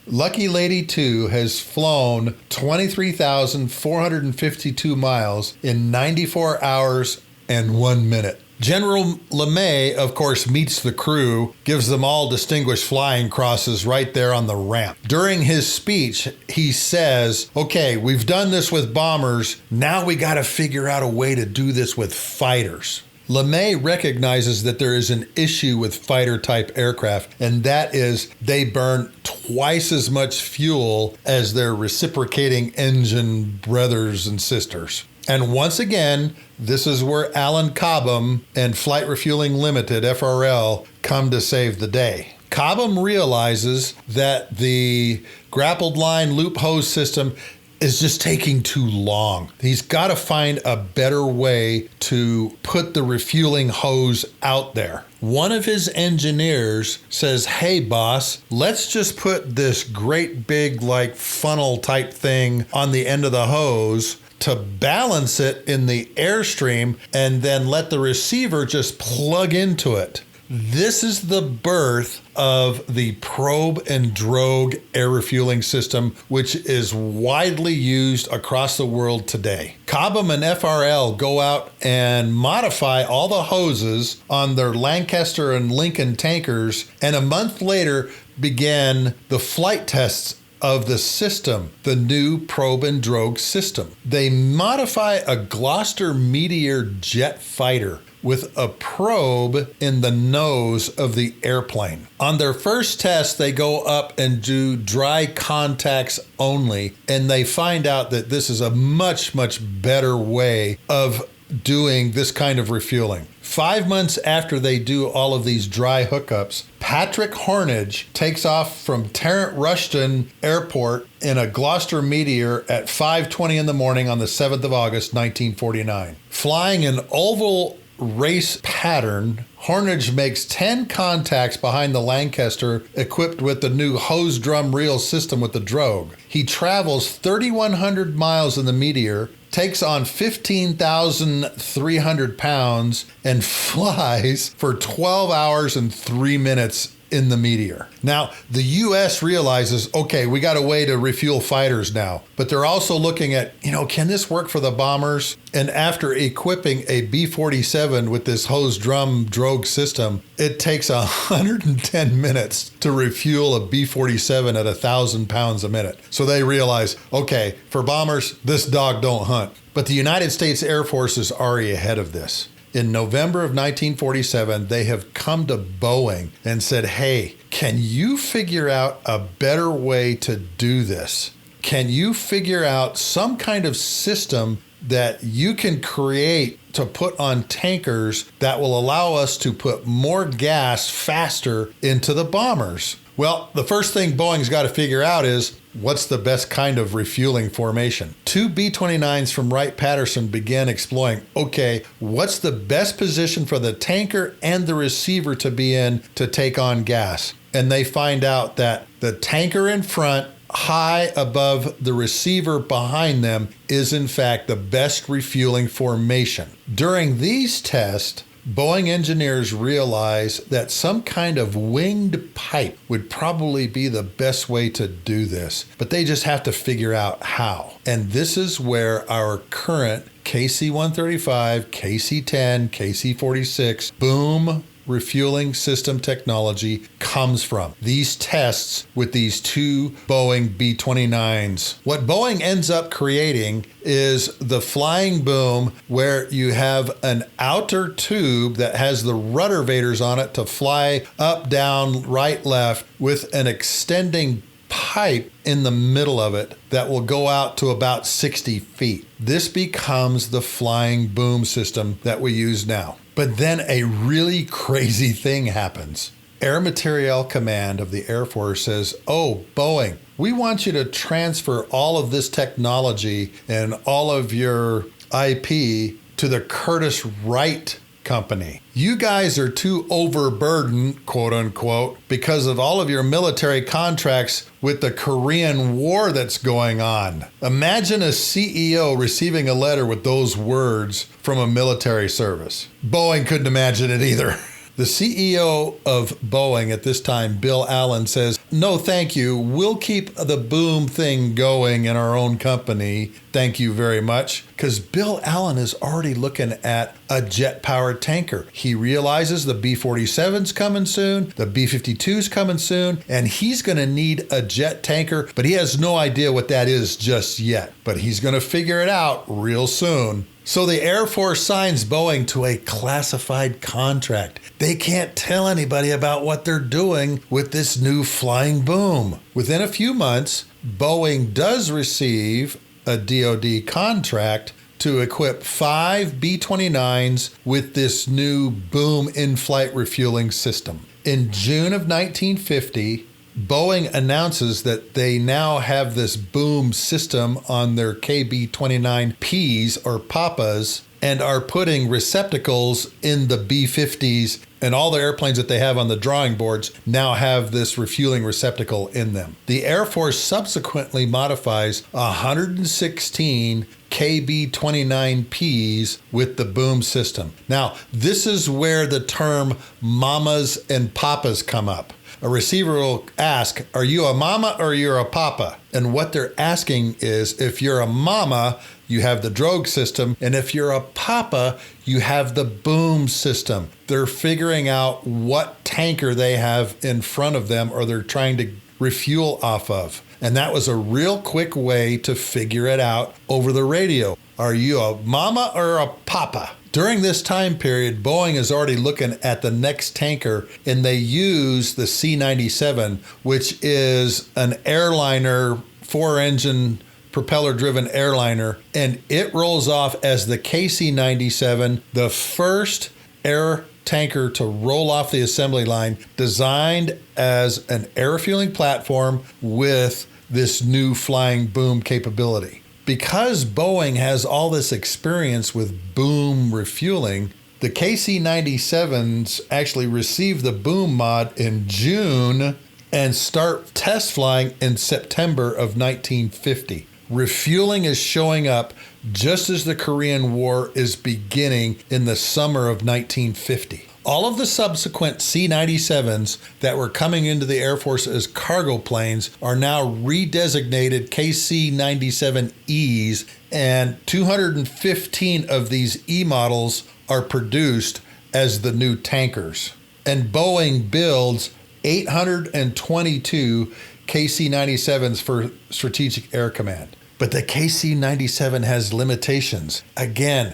Lucky Lady 2 has flown 23,452 miles in 94 hours and 1 minute. General LeMay, of course, meets the crew, gives them all distinguished flying crosses right there on the ramp. During his speech, he says, okay, we've done this with bombers. Now we got to figure out a way to do this with fighters. LeMay recognizes that there is an issue with fighter-type aircraft, and that is they burn twice as much fuel as their reciprocating engine brothers and sisters. And once again, this is where Alan Cobham and Flight Refueling Limited, FRL, come to save the day. Cobham realizes that the grappled line loop hose system is just taking too long. He's got to find a better way to put the refueling hose out there. One of his engineers says, hey boss, let's just put this great big like funnel type thing on the end of the hose to balance it in the airstream and then let the receiver just plug into it. This is the birth of the probe and drogue air refueling system, which is widely used across the world today. Cobham and FRL go out and modify all the hoses on their Lancaster and Lincoln tankers, and a month later began the flight tests of the system, the new probe and drogue system. They modify a Gloucester Meteor jet fighter with a probe in the nose of the airplane. On their first test, they go up and do dry contacts only, and they find out that this is a much, much better way of doing this kind of refueling. 5 months after they do all of these dry hookups, Patrick Hornage takes off from Tarrant Rushton Airport in a Gloucester Meteor at 5:20 in the morning on the 7th of August, 1949. Flying an oval race pattern, Hornage makes 10 contacts behind the Lancaster equipped with the new hose drum reel system with the drogue. He travels 3,100 miles in the Meteor, takes on 15,300 pounds, and flies for 12 hours and 3 minutes in the Meteor. Now, the U.S. realizes, okay, we got a way to refuel fighters now, but they're also looking at, can this work for the bombers? And after equipping a B-47 with this hose drum drogue system, it takes 110 minutes to refuel a B-47 at 1,000 pounds a minute. So they realize, okay, for bombers, this dog don't hunt. But the United States Air Force is already ahead of this. In November of 1947, they have come to Boeing and said, hey, can you figure out a better way to do this? Can you figure out some kind of system that you can create to put on tankers that will allow us to put more gas faster into the bombers? Well, the first thing Boeing's got to figure out is, what's the best kind of refueling formation? 2 B-29s from Wright-Patterson began exploring, okay, what's the best position for the tanker and the receiver to be in to take on gas? And they find out that the tanker in front, high above the receiver behind them, is in fact the best refueling formation. During these tests, Boeing engineers realized that some kind of winged pipe would probably be the best way to do this, but they just have to figure out how. And this is where our current KC-135, KC-10, KC-46 boom refueling system technology comes from. These tests with these 2 Boeing B-29s. What Boeing ends up creating is the flying boom, where you have an outer tube that has the rudder vaders on it to fly up, down, right, left, with an extending pipe in the middle of it that will go out to about 60 feet. This becomes the flying boom system that we use now. But then a really crazy thing happens. Air Materiel Command of the Air Force says, oh, Boeing, we want you to transfer all of this technology and all of your IP to the Curtiss Wright Company. You guys are too overburdened, quote unquote, because of all of your military contracts with the Korean War that's going on. Imagine a CEO receiving a letter with those words from a military service. Boeing couldn't imagine it either. The CEO of Boeing at this time, Bill Allen, says, no, thank you. We'll keep the boom thing going in our own company. Thank you very much. Because Bill Allen is already looking at a jet-powered tanker. He realizes the B-47's coming soon, the B-52's coming soon, and he's going to need a jet tanker, but he has no idea what that is just yet. But he's going to figure it out real soon. So the Air Force signs Boeing to a classified contract. They can't tell anybody about what they're doing with this new flying boom. Within a few months, Boeing does receive a DoD contract to equip 5 B-29s with this new boom in-flight refueling system. In June of 1950, Boeing announces that they now have this boom system on their KB-29Ps or Papas, and are putting receptacles in the B-50s, and all the airplanes that they have on the drawing boards now have this refueling receptacle in them. The Air Force subsequently modifies 116 KB-29Ps with the boom system. Now, this is where the term mamas and papas come up. A receiver will ask, are you a mama or you're a papa? And what they're asking is, if you're a mama, you have the drogue system, and if you're a papa, you have the boom system. They're figuring out what tanker they have in front of them, or they're trying to refuel off of. And that was a real quick way to figure it out over the radio. Are you a mama or a papa? During this time period, Boeing is already looking at the next tanker, and they use the C-97, which is an airliner, 4-engine, propeller-driven airliner, and it rolls off as the KC-97, the first air tanker to roll off the assembly line, designed as an air refueling platform with this new flying boom capability. Because Boeing has all this experience with boom refueling, the KC-97s actually received the boom mod in June and start test flying in September of 1950. Refueling is showing up just as the Korean War is beginning in the summer of 1950. All of the subsequent C-97s that were coming into the Air Force as cargo planes are now redesignated KC-97Es, and 215 of these E models are produced as the new tankers. And Boeing builds 822 KC-97s for Strategic Air Command. But the KC-97 has limitations. Again,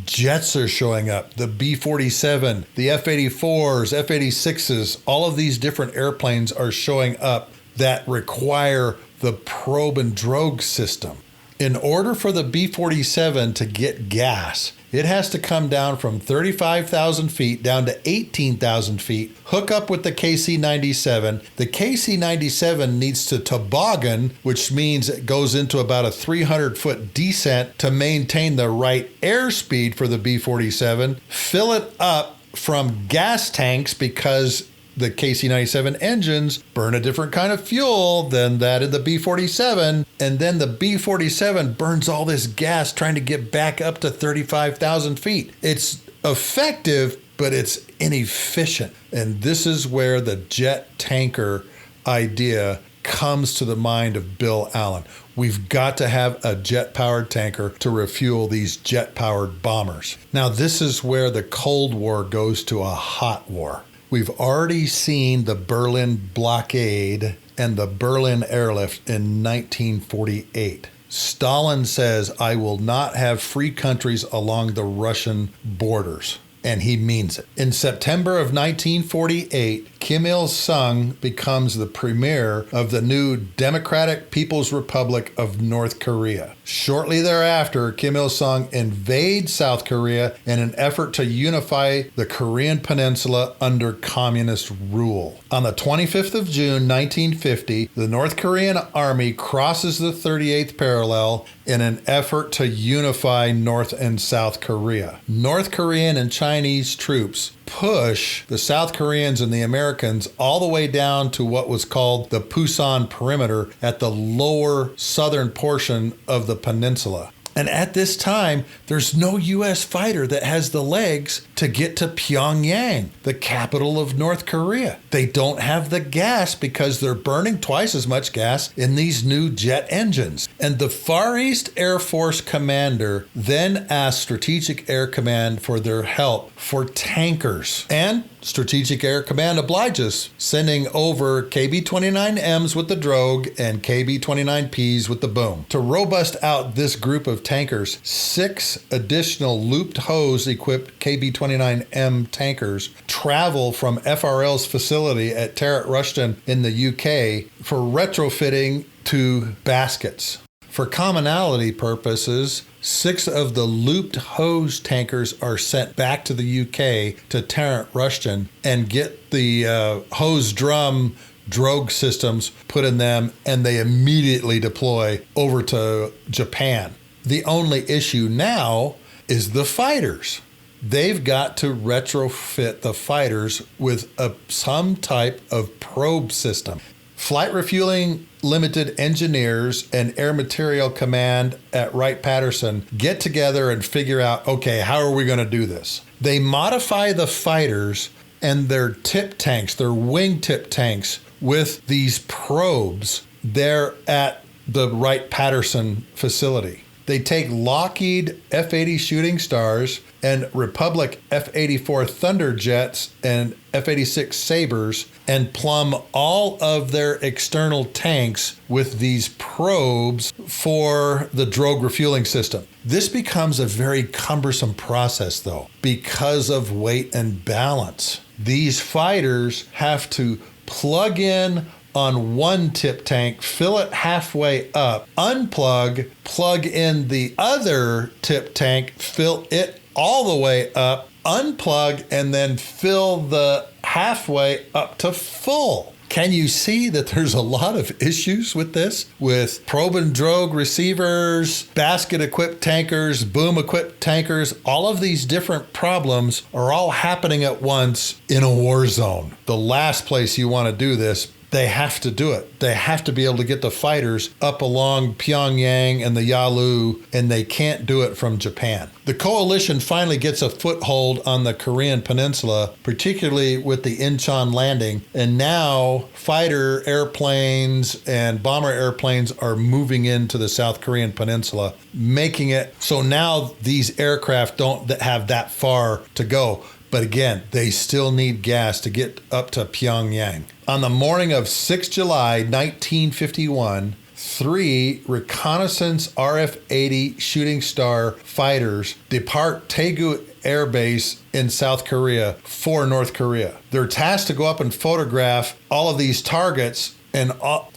jets are showing up, the B-47, the F-84s, F-86s, all of these different airplanes are showing up that require the probe and drogue system. In order for the B-47 to get gas, it has to come down from 35,000 feet down to 18,000 feet, hook up with the KC-97. The KC-97 needs to toboggan, which means it goes into about a 300-foot descent to maintain the right airspeed for the B-47, fill it up from gas tanks because the KC-97 engines burn a different kind of fuel than that of the B-47, and then the B-47 burns all this gas trying to get back up to 35,000 feet. It's effective, but it's inefficient. And this is where the jet tanker idea comes to the mind of Bill Allen. We've got to have a jet-powered tanker to refuel these jet-powered bombers. Now, this is where the Cold War goes to a hot war. We've already seen the Berlin blockade and the Berlin airlift in 1948. Stalin says, I will not have free countries along the Russian borders. And he means it. In September of 1948, Kim Il-sung becomes the premier of the new Democratic People's Republic of North Korea. Shortly thereafter, Kim Il-sung invades South Korea in an effort to unify the Korean peninsula under communist rule. On the 25th of June, 1950, the North Korean army crosses the 38th parallel in an effort to unify North and South Korea. North Korean and Chinese troops push the South Koreans and the Americans all the way down to what was called the Pusan perimeter at the lower southern portion of the peninsula. And at this time, there's no U.S. fighter that has the legs to get to Pyongyang, the capital of North Korea. They don't have the gas because they're burning twice as much gas in these new jet engines. And the Far East Air Force commander then asked Strategic Air Command for their help for tankers. And Strategic Air Command obliges, sending over KB-29Ms with the drogue and KB-29Ps with the boom. To robust out this group of tankers, 6 additional looped hose equipped KB-29M tankers travel from FRL's facility at Terrat Rushton in the UK for retrofitting to baskets. For commonality purposes, 6 of the looped hose tankers are sent back to the UK to Terrat Rushton and get the hose drum drogue systems put in them, and they immediately deploy over to Japan. The only issue now is the fighters. They've got to retrofit the fighters with some type of probe system. Flight Refueling Limited engineers and Air Material Command at Wright-Patterson get together and figure out, okay, how are we going to do this? They modify the fighters and their tip tanks, their wingtip tanks, with these probes there at the Wright-Patterson facility. They take Lockheed F-80 Shooting Stars and Republic F-84 Thunderjets and F-86 Sabres and plumb all of their external tanks with these probes for the drogue refueling system. This becomes a very cumbersome process, though, because of weight and balance. These fighters have to plug in on one tip tank, fill it halfway up, unplug, plug in the other tip tank, fill it all the way up, unplug, and then fill the halfway up to full. Can you see that there's a lot of issues with this? With probe and drogue receivers, basket-equipped tankers, boom-equipped tankers, all of these different problems are all happening at once in a war zone. The last place you want to do this, they have to do it. They have to be able to get the fighters up along Pyongyang and the Yalu, and they can't do it from Japan. The coalition finally gets a foothold on the Korean peninsula, particularly with the Incheon landing, and now fighter airplanes and bomber airplanes are moving into the South Korean peninsula, making it so now these aircraft don't have that far to go. But again, they still need gas to get up to Pyongyang. On the morning of 6 July 1951, 3 reconnaissance RF-80 Shooting Star fighters depart Daegu Air Base in South Korea for North Korea. They're tasked to go up and photograph all of these targets, and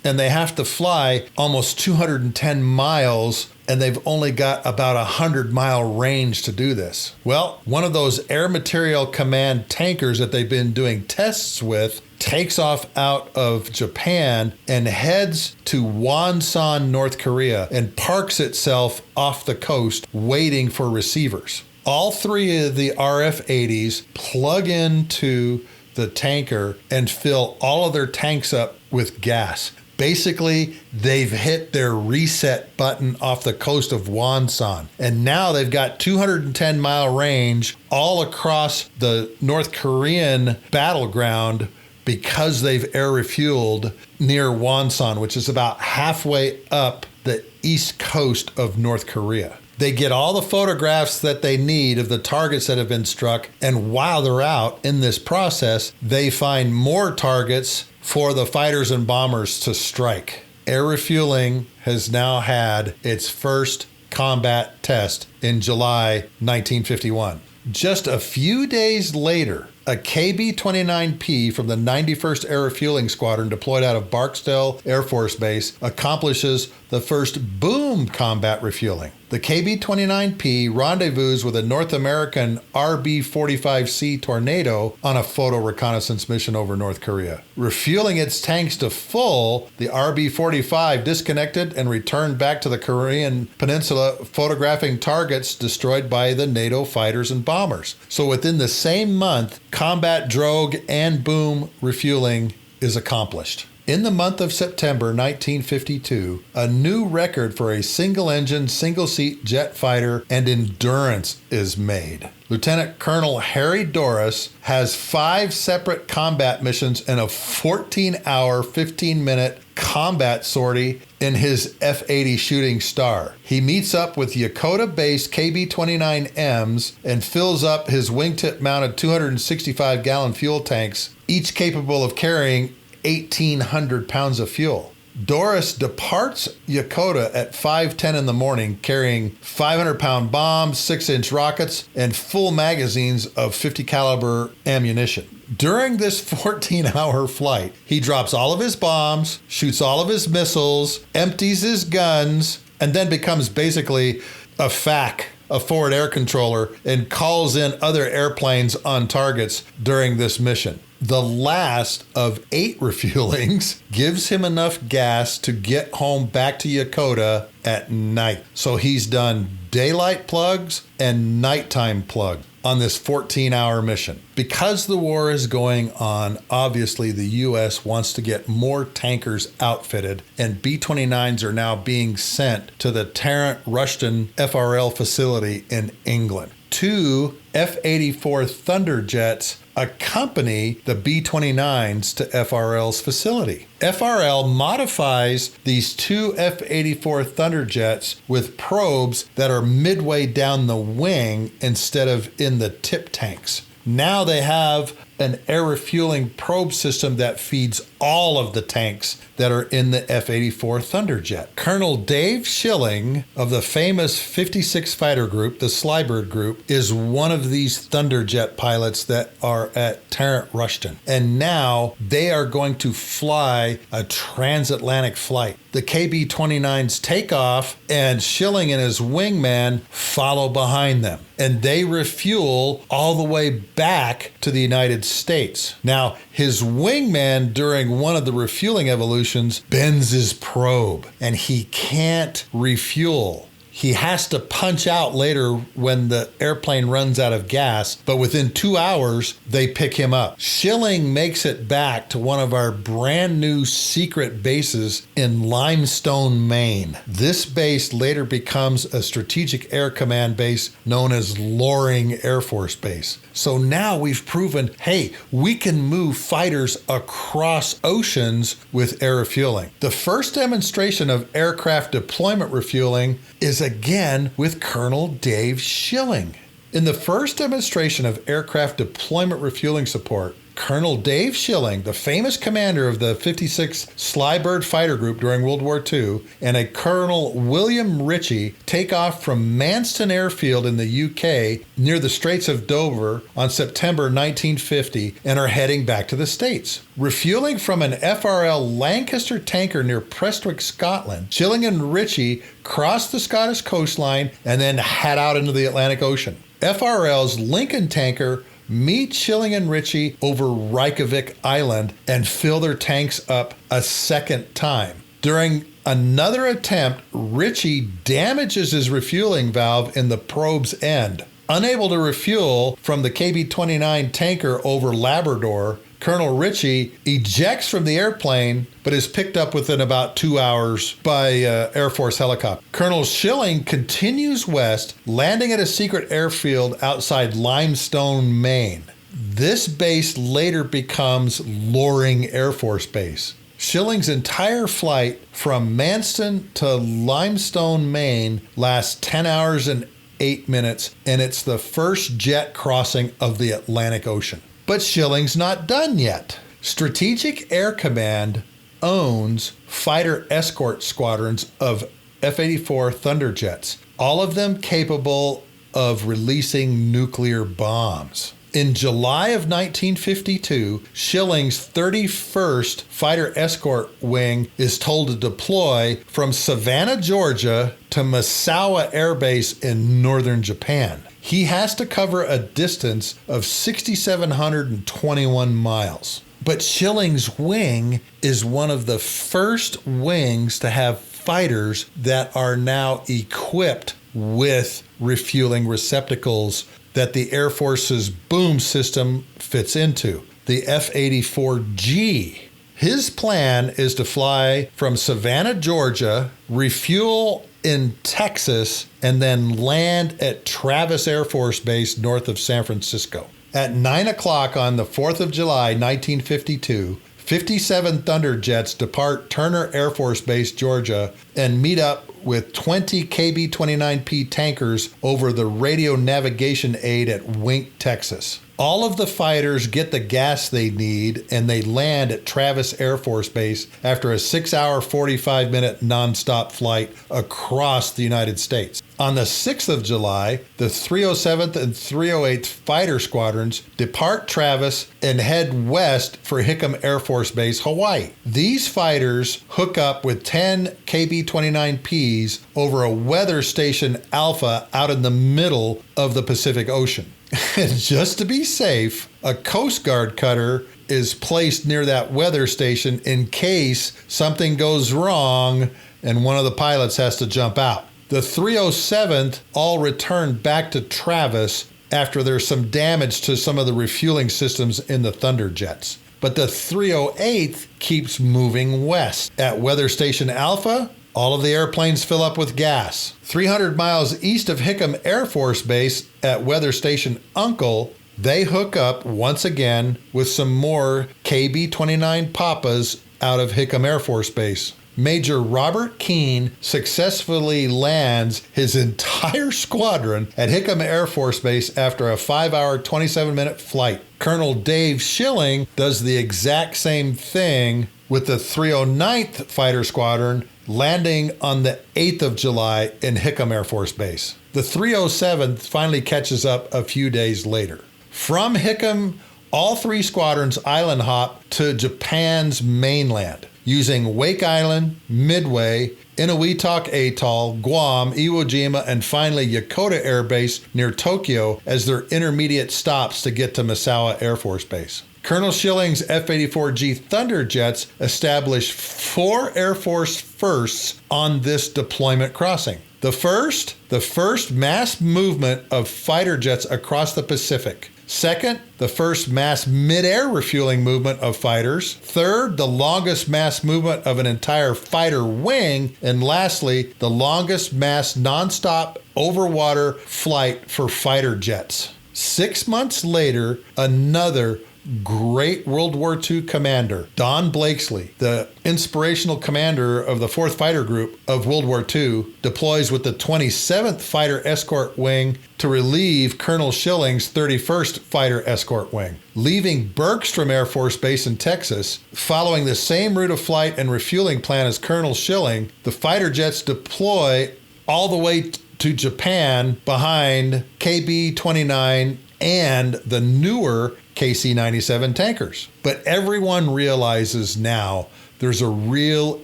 they have to fly almost 210 miles, and they've only got about 100-mile range to do this. Well, one of those Air Material Command tankers that they've been doing tests with takes off out of Japan and heads to Wonsan, North Korea, and parks itself off the coast waiting for receivers. All 3 of the RF-80s plug into the tanker and fill all of their tanks up with gas. Basically, they've hit their reset button off the coast of Wonsan. And now they've got 210-mile range all across the North Korean battleground because they've air refueled near Wonsan, which is about halfway up the east coast of North Korea. They get all the photographs that they need of the targets that have been struck, and while they're out in this process, they find more targets for the fighters and bombers to strike. Air refueling has now had its first combat test in July 1951. Just a few days later, a KB-29P from the 91st Air Refueling Squadron deployed out of Barksdale Air Force Base accomplishes the first boom combat refueling. The KB-29P rendezvous with a North American RB-45C Tornado on a photo reconnaissance mission over North Korea. Refueling its tanks to full, the RB-45 disconnected and returned back to the Korean peninsula, photographing targets destroyed by the NATO fighters and bombers. So within the same month, combat drogue and boom refueling is accomplished. In the month of September 1952, a new record for a single-engine, single-seat jet fighter and endurance is made. Lieutenant Colonel Harry Doris has 5 separate combat missions and a 14-hour, 15-minute combat sortie in his F-80 Shooting Star. He meets up with Yokota-based KB-29Ms and fills up his wingtip-mounted 265-gallon fuel tanks, each capable of carrying 1,800 pounds of fuel. Doris departs Yokota at 5:10 in the morning carrying 500-pound bombs, 6-inch rockets, and full magazines of 50 caliber ammunition. During this 14-hour flight, he drops all of his bombs, shoots all of his missiles, empties his guns, and then becomes basically a FAC, a forward air controller, and calls in other airplanes on targets during this mission. The last of 8 refuelings gives him enough gas to get home back to Yokota at night. So he's done daylight plugs and nighttime plugs on this 14-hour mission. Because the war is going on, obviously the U.S. wants to get more tankers outfitted, and B-29s are now being sent to the Tarrant Rushton FRL facility in England. 2 F-84 Thunderjets accompany the B-29s to FRL's facility. FRL modifies these 2 F-84 Thunderjets with probes that are midway down the wing instead of in the tip tanks. Now they have an air refueling probe system that feeds all of the tanks that are in the F-84 Thunderjet. Colonel Dave Schilling of the famous 56 Fighter Group, the Slybird Group, is one of these Thunderjet pilots that are at Tarrant Rushton. And now they are going to fly a transatlantic flight. The KB-29s take off, and Schilling and his wingman follow behind them. And they refuel all the way back to the United States. Now, his wingman during one of the refueling evolutions bends his probe, and he can't refuel. He has to punch out later when the airplane runs out of gas, but within 2 hours, they pick him up. Schilling makes it back to one of our brand new secret bases in Limestone, Maine. This base later becomes a strategic air command base known as Loring Air Force Base. So now we've proven, hey, we can move fighters across oceans with air refueling. The first demonstration of aircraft deployment refueling is again with Colonel Dave Schilling. In the first demonstration of aircraft deployment refueling support, Colonel Dave Schilling, the famous commander of the 56 Slybird Fighter Group during World War II, and a Colonel William Ritchie take off from Manston Airfield in the UK near the Straits of Dover on September 1950 and are heading back to the States. Refueling from an FRL Lancaster tanker near Prestwick, Scotland, Schilling and Ritchie cross the Scottish coastline and then head out into the Atlantic Ocean. FRL's Lincoln tanker meet Schilling and Ritchie over Reykjavik Island and fill their tanks up a second time. During another attempt, Ritchie damages his refueling valve in the probe's end. Unable to refuel from the KB-29 tanker over Labrador, Colonel Ritchie ejects from the airplane, but is picked up within about 2 hours by Air Force helicopter. Colonel Schilling continues west, landing at a secret airfield outside Limestone, Maine. This base later becomes Loring Air Force Base. Schilling's entire flight from Manston to Limestone, Maine lasts 10 hours and 8 minutes, and it's the first jet crossing of the Atlantic Ocean. But Schilling's not done yet. Strategic Air Command owns fighter escort squadrons of F-84 Thunderjets, all of them capable of releasing nuclear bombs. In July of 1952, Schilling's 31st Fighter Escort Wing is told to deploy from Savannah, Georgia to Misawa Air Base in northern Japan. He has to cover a distance of 6,721 miles. But Schilling's wing is one of the first wings to have fighters that are now equipped with refueling receptacles that the Air Force's boom system fits into, the F-84G. His plan is to fly from Savannah, Georgia, refuel in Texas, and then land at Travis Air Force Base north of San Francisco. At 9 o'clock on the 4th of July, 1952, 57 Thunderjets depart Turner Air Force Base, Georgia, and meet up with 20 KB-29P tankers over the radio navigation aid at Wink, Texas. All of the fighters get the gas they need, and they land at Travis Air Force Base after a 6-hour, 45-minute nonstop flight across the United States. On the 6th of July, the 307th and 308th Fighter Squadrons depart Travis and head west for Hickam Air Force Base, Hawaii. These fighters hook up with 10 KB-29Ps over a weather station Alpha out in the middle of the Pacific Ocean. And just to be safe, a Coast Guard cutter is placed near that weather station in case something goes wrong and one of the pilots has to jump out. The 307th all returned back to Travis after there's some damage to some of the refueling systems in the Thunderjets. But the 308th keeps moving west. At Weather Station Alpha, all of the airplanes fill up with gas. 300 miles east of Hickam Air Force Base at Weather Station Uncle, they hook up once again with some more KB-29 Papas out of Hickam Air Force Base. Major Robert Keene successfully lands his entire squadron at Hickam Air Force Base after a 5-hour, 27-minute flight. Colonel Dave Schilling does the exact same thing with the 309th Fighter Squadron, landing on the 8th of July in Hickam Air Force Base. The 307th finally catches up a few days later. From Hickam, all three squadrons island hop to Japan's mainland, using Wake Island, Midway, Inuitak Atoll, Guam, Iwo Jima, and finally Yokota Air Base near Tokyo as their intermediate stops to get to Misawa Air Force Base. Colonel Schilling's F-84G Thunderjets established 4 Air Force firsts on this deployment crossing. The first mass movement of fighter jets across the Pacific. Second, the first mass mid-air refueling movement of fighters. Third, the longest mass movement of an entire fighter wing. And lastly, the longest mass nonstop over-water flight for fighter jets. 6 months later, another great World War II commander, Don Blakesley, the inspirational commander of the 4th Fighter Group of World War II, deploys with the 27th Fighter Escort Wing to relieve Colonel Schilling's 31st Fighter Escort Wing. Leaving Bergstrom Air Force Base in Texas, following the same route of flight and refueling plan as Colonel Schilling, the fighter jets deploy all the way to Japan behind KB-29 and the newer KC-97 tankers. But everyone realizes now there's a real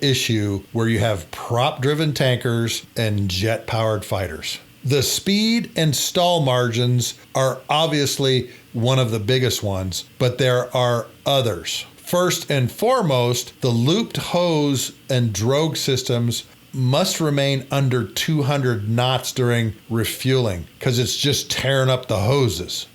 issue where you have prop-driven tankers and jet-powered fighters. The speed and stall margins are obviously one of the biggest ones, but there are others. First and foremost, the looped hose and drogue systems must remain under 200 knots during refueling because it's just tearing up the hoses.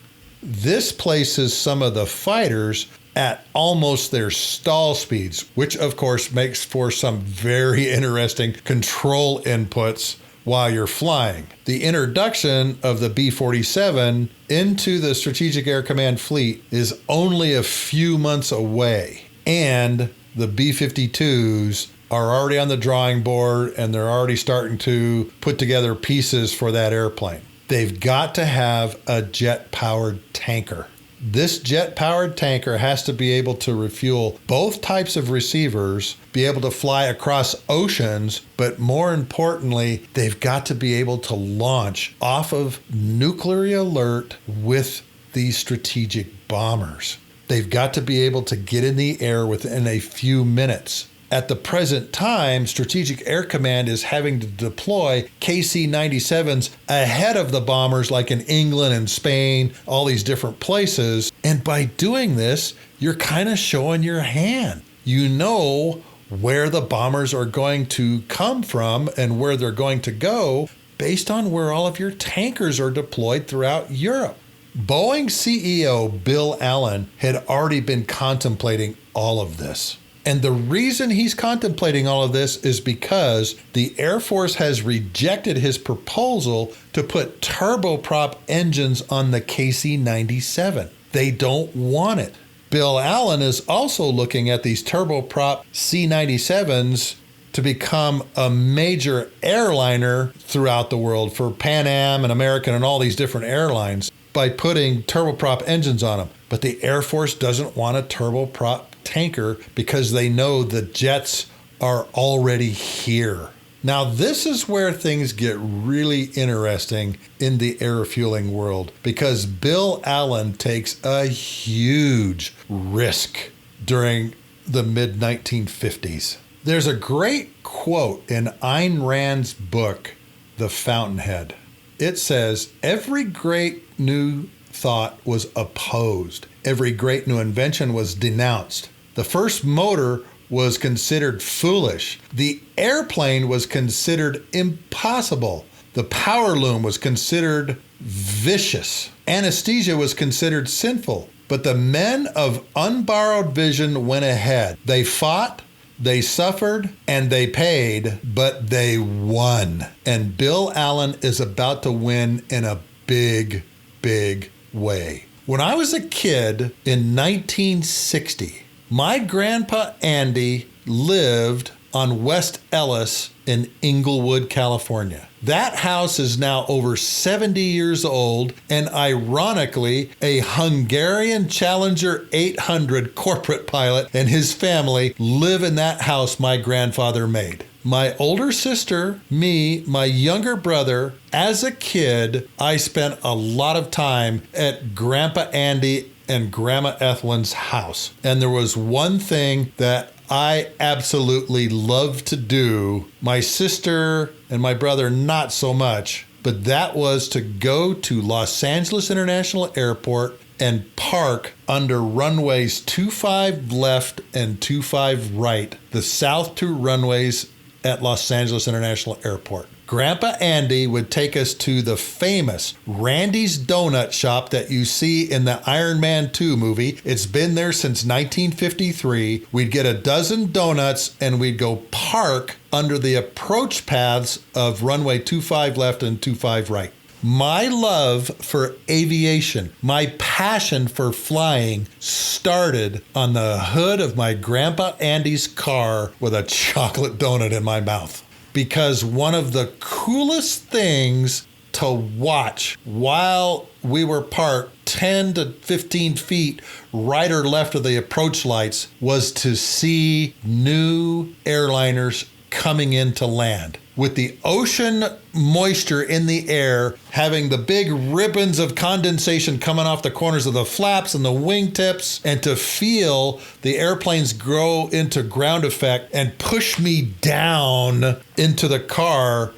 This places some of the fighters at almost their stall speeds, which of course makes for some very interesting control inputs while you're flying. The introduction of the B-47 into the Strategic Air Command fleet is only a few months away, and the B-52s are already on the drawing board and they're already starting to put together pieces for that airplane. They've got to have a jet-powered tanker. This jet-powered tanker has to be able to refuel both types of receivers, be able to fly across oceans, but more importantly, they've got to be able to launch off of nuclear alert with these strategic bombers. They've got to be able to get in the air within a few minutes. At the present time, Strategic Air Command is having to deploy KC-97s ahead of the bombers like in England and Spain, all these different places. And by doing this, you're kind of showing your hand. You know where the bombers are going to come from and where they're going to go based on where all of your tankers are deployed throughout Europe. Boeing CEO Bill Allen had already been contemplating all of this. And the reason he's contemplating all of this is because the Air Force has rejected his proposal to put turboprop engines on the KC-97. They don't want it. Bill Allen is also looking at these turboprop C-97s to become a major airliner throughout the world for Pan Am and American and all these different airlines by putting turboprop engines on them. But the Air Force doesn't want a turboprop tanker because they know the jets are already here. Now, this is where things get really interesting in the air refueling world because Bill Allen takes a huge risk during the mid-1950s. There's a great quote in Ayn Rand's book, The Fountainhead. It says, "Every great new thought was opposed. Every great new invention was denounced. The first motor was considered foolish. The airplane was considered impossible. The power loom was considered vicious. Anesthesia was considered sinful. But the men of unborrowed vision went ahead. They fought, they suffered, and they paid, but they won. And Bill Allen is about to win in a big, big way. When I was a kid in 1960, my grandpa Andy lived on West Ellis in Inglewood, California. That house is now over 70 years old, and ironically, a Hungarian Challenger 800 corporate pilot and his family live in that house my grandfather made. My older sister, me, my younger brother, as a kid, I spent a lot of time at Grandpa Andy and Grandma Ethelyn's house. And there was one thing that I absolutely loved to do. My sister and my brother, not so much, but that was to go to Los Angeles International Airport and park under runways 25 left and 25 right, the south two runways at Los Angeles International Airport. Grandpa Andy would take us to the famous Randy's Donut Shop that you see in the Iron Man 2 movie. It's been there since 1953. We'd get a dozen donuts and we'd go park under the approach paths of runway 25 left and 25 right. My love for aviation, my passion for flying started on the hood of my Grandpa Andy's car with a chocolate donut in my mouth. Because one of the coolest things to watch while we were parked 10 to 15 feet right or left of the approach lights was to see new airliners coming into land. With the ocean moisture in the air, having the big ribbons of condensation coming off the corners of the flaps and the wingtips, and to feel the airplanes grow into ground effect and push me down into the car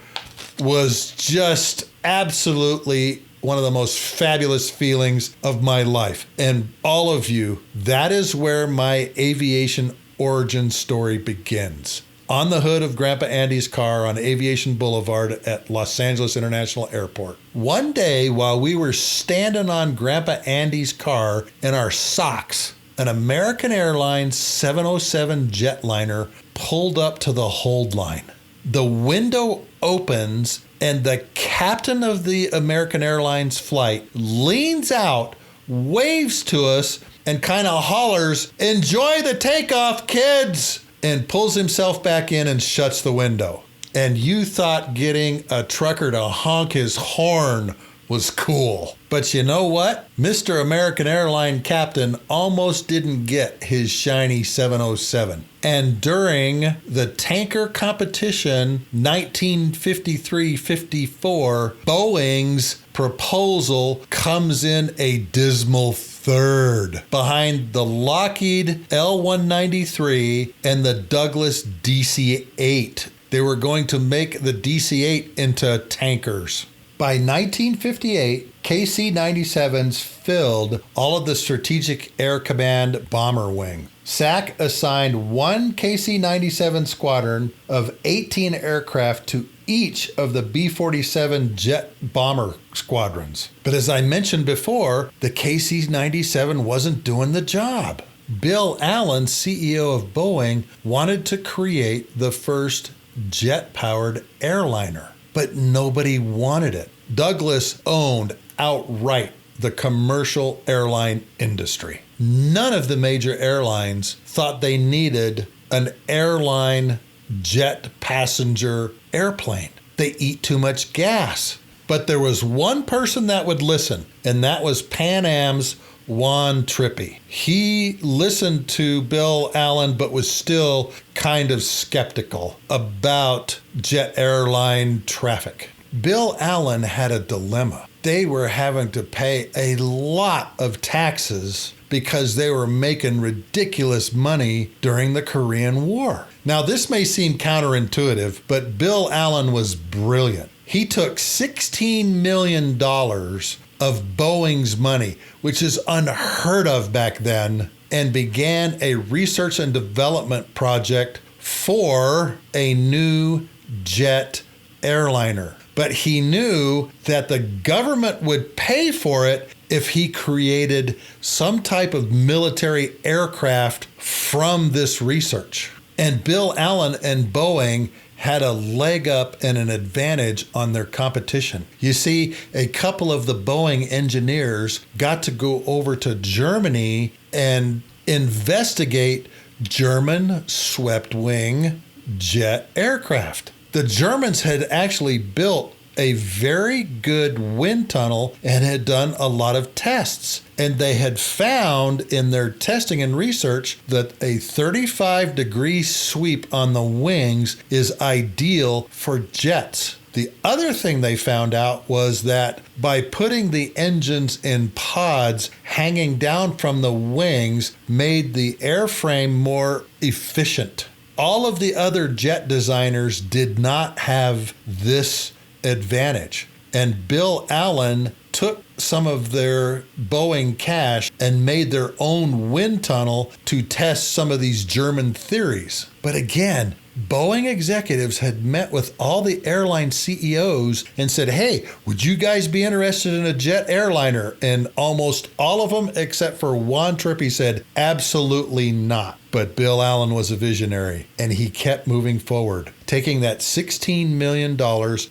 was just absolutely one of the most fabulous feelings of my life. And all of you, that is where my aviation origin story begins. On the hood of Grandpa Andy's car on Aviation Boulevard at Los Angeles International Airport. One day, while we were standing on Grandpa Andy's car in our socks, an American Airlines 707 jetliner pulled up to the hold line. The window opens and the captain of the American Airlines flight leans out, waves to us, and kind of hollers, "Enjoy the takeoff, kids!" and pulls himself back in and shuts the window. And you thought getting a trucker to honk his horn was cool. But you know what? Mr. American Airline captain almost didn't get his shiny 707. And during the tanker competition 1953-54, Boeing's proposal comes in a dismal third behind the Lockheed L-193 and the Douglas DC-8. They were going to make the DC-8 into tankers. By 1958, KC-97s filled all of the Strategic Air Command bomber wing. SAC assigned one KC-97 squadron of 18 aircraft to each of the B-47 jet bomber squadrons. But as I mentioned before, the KC-97 wasn't doing the job. Bill Allen, CEO of Boeing, wanted to create the first jet-powered airliner, but nobody wanted it. Douglas owned outright the commercial airline industry. None of the major airlines thought they needed an airline jet passenger airplane. They eat too much gas. But there was one person that would listen, and that was Pan Am's Juan Trippi. He listened to Bill Allen, but was still kind of skeptical about jet airline traffic. Bill Allen had a dilemma. They were having to pay a lot of taxes because they were making ridiculous money during the Korean War. Now, this may seem counterintuitive, but Bill Allen was brilliant. He took $16 million of Boeing's money, which is unheard of back then, and began a research and development project for a new jet airliner. But he knew that the government would pay for it if he created some type of military aircraft from this research. And Bill Allen and Boeing had a leg up and an advantage on their competition. You see, a couple of the Boeing engineers got to go over to Germany and investigate German swept wing jet aircraft. The Germans had actually built a very good wind tunnel and had done a lot of tests. And they had found in their testing and research that a 35-degree sweep on the wings is ideal for jets. The other thing they found out was that by putting the engines in pods hanging down from the wings made the airframe more efficient. All of the other jet designers did not have this advantage. And Bill Allen took some of their Boeing cash and made their own wind tunnel to test some of these German theories. But again, Boeing executives had met with all the airline CEOs and said, hey, would you guys be interested in a jet airliner? And almost all of them, except for one trip, he said, absolutely not. But Bill Allen was a visionary, and he kept moving forward, taking that $16 million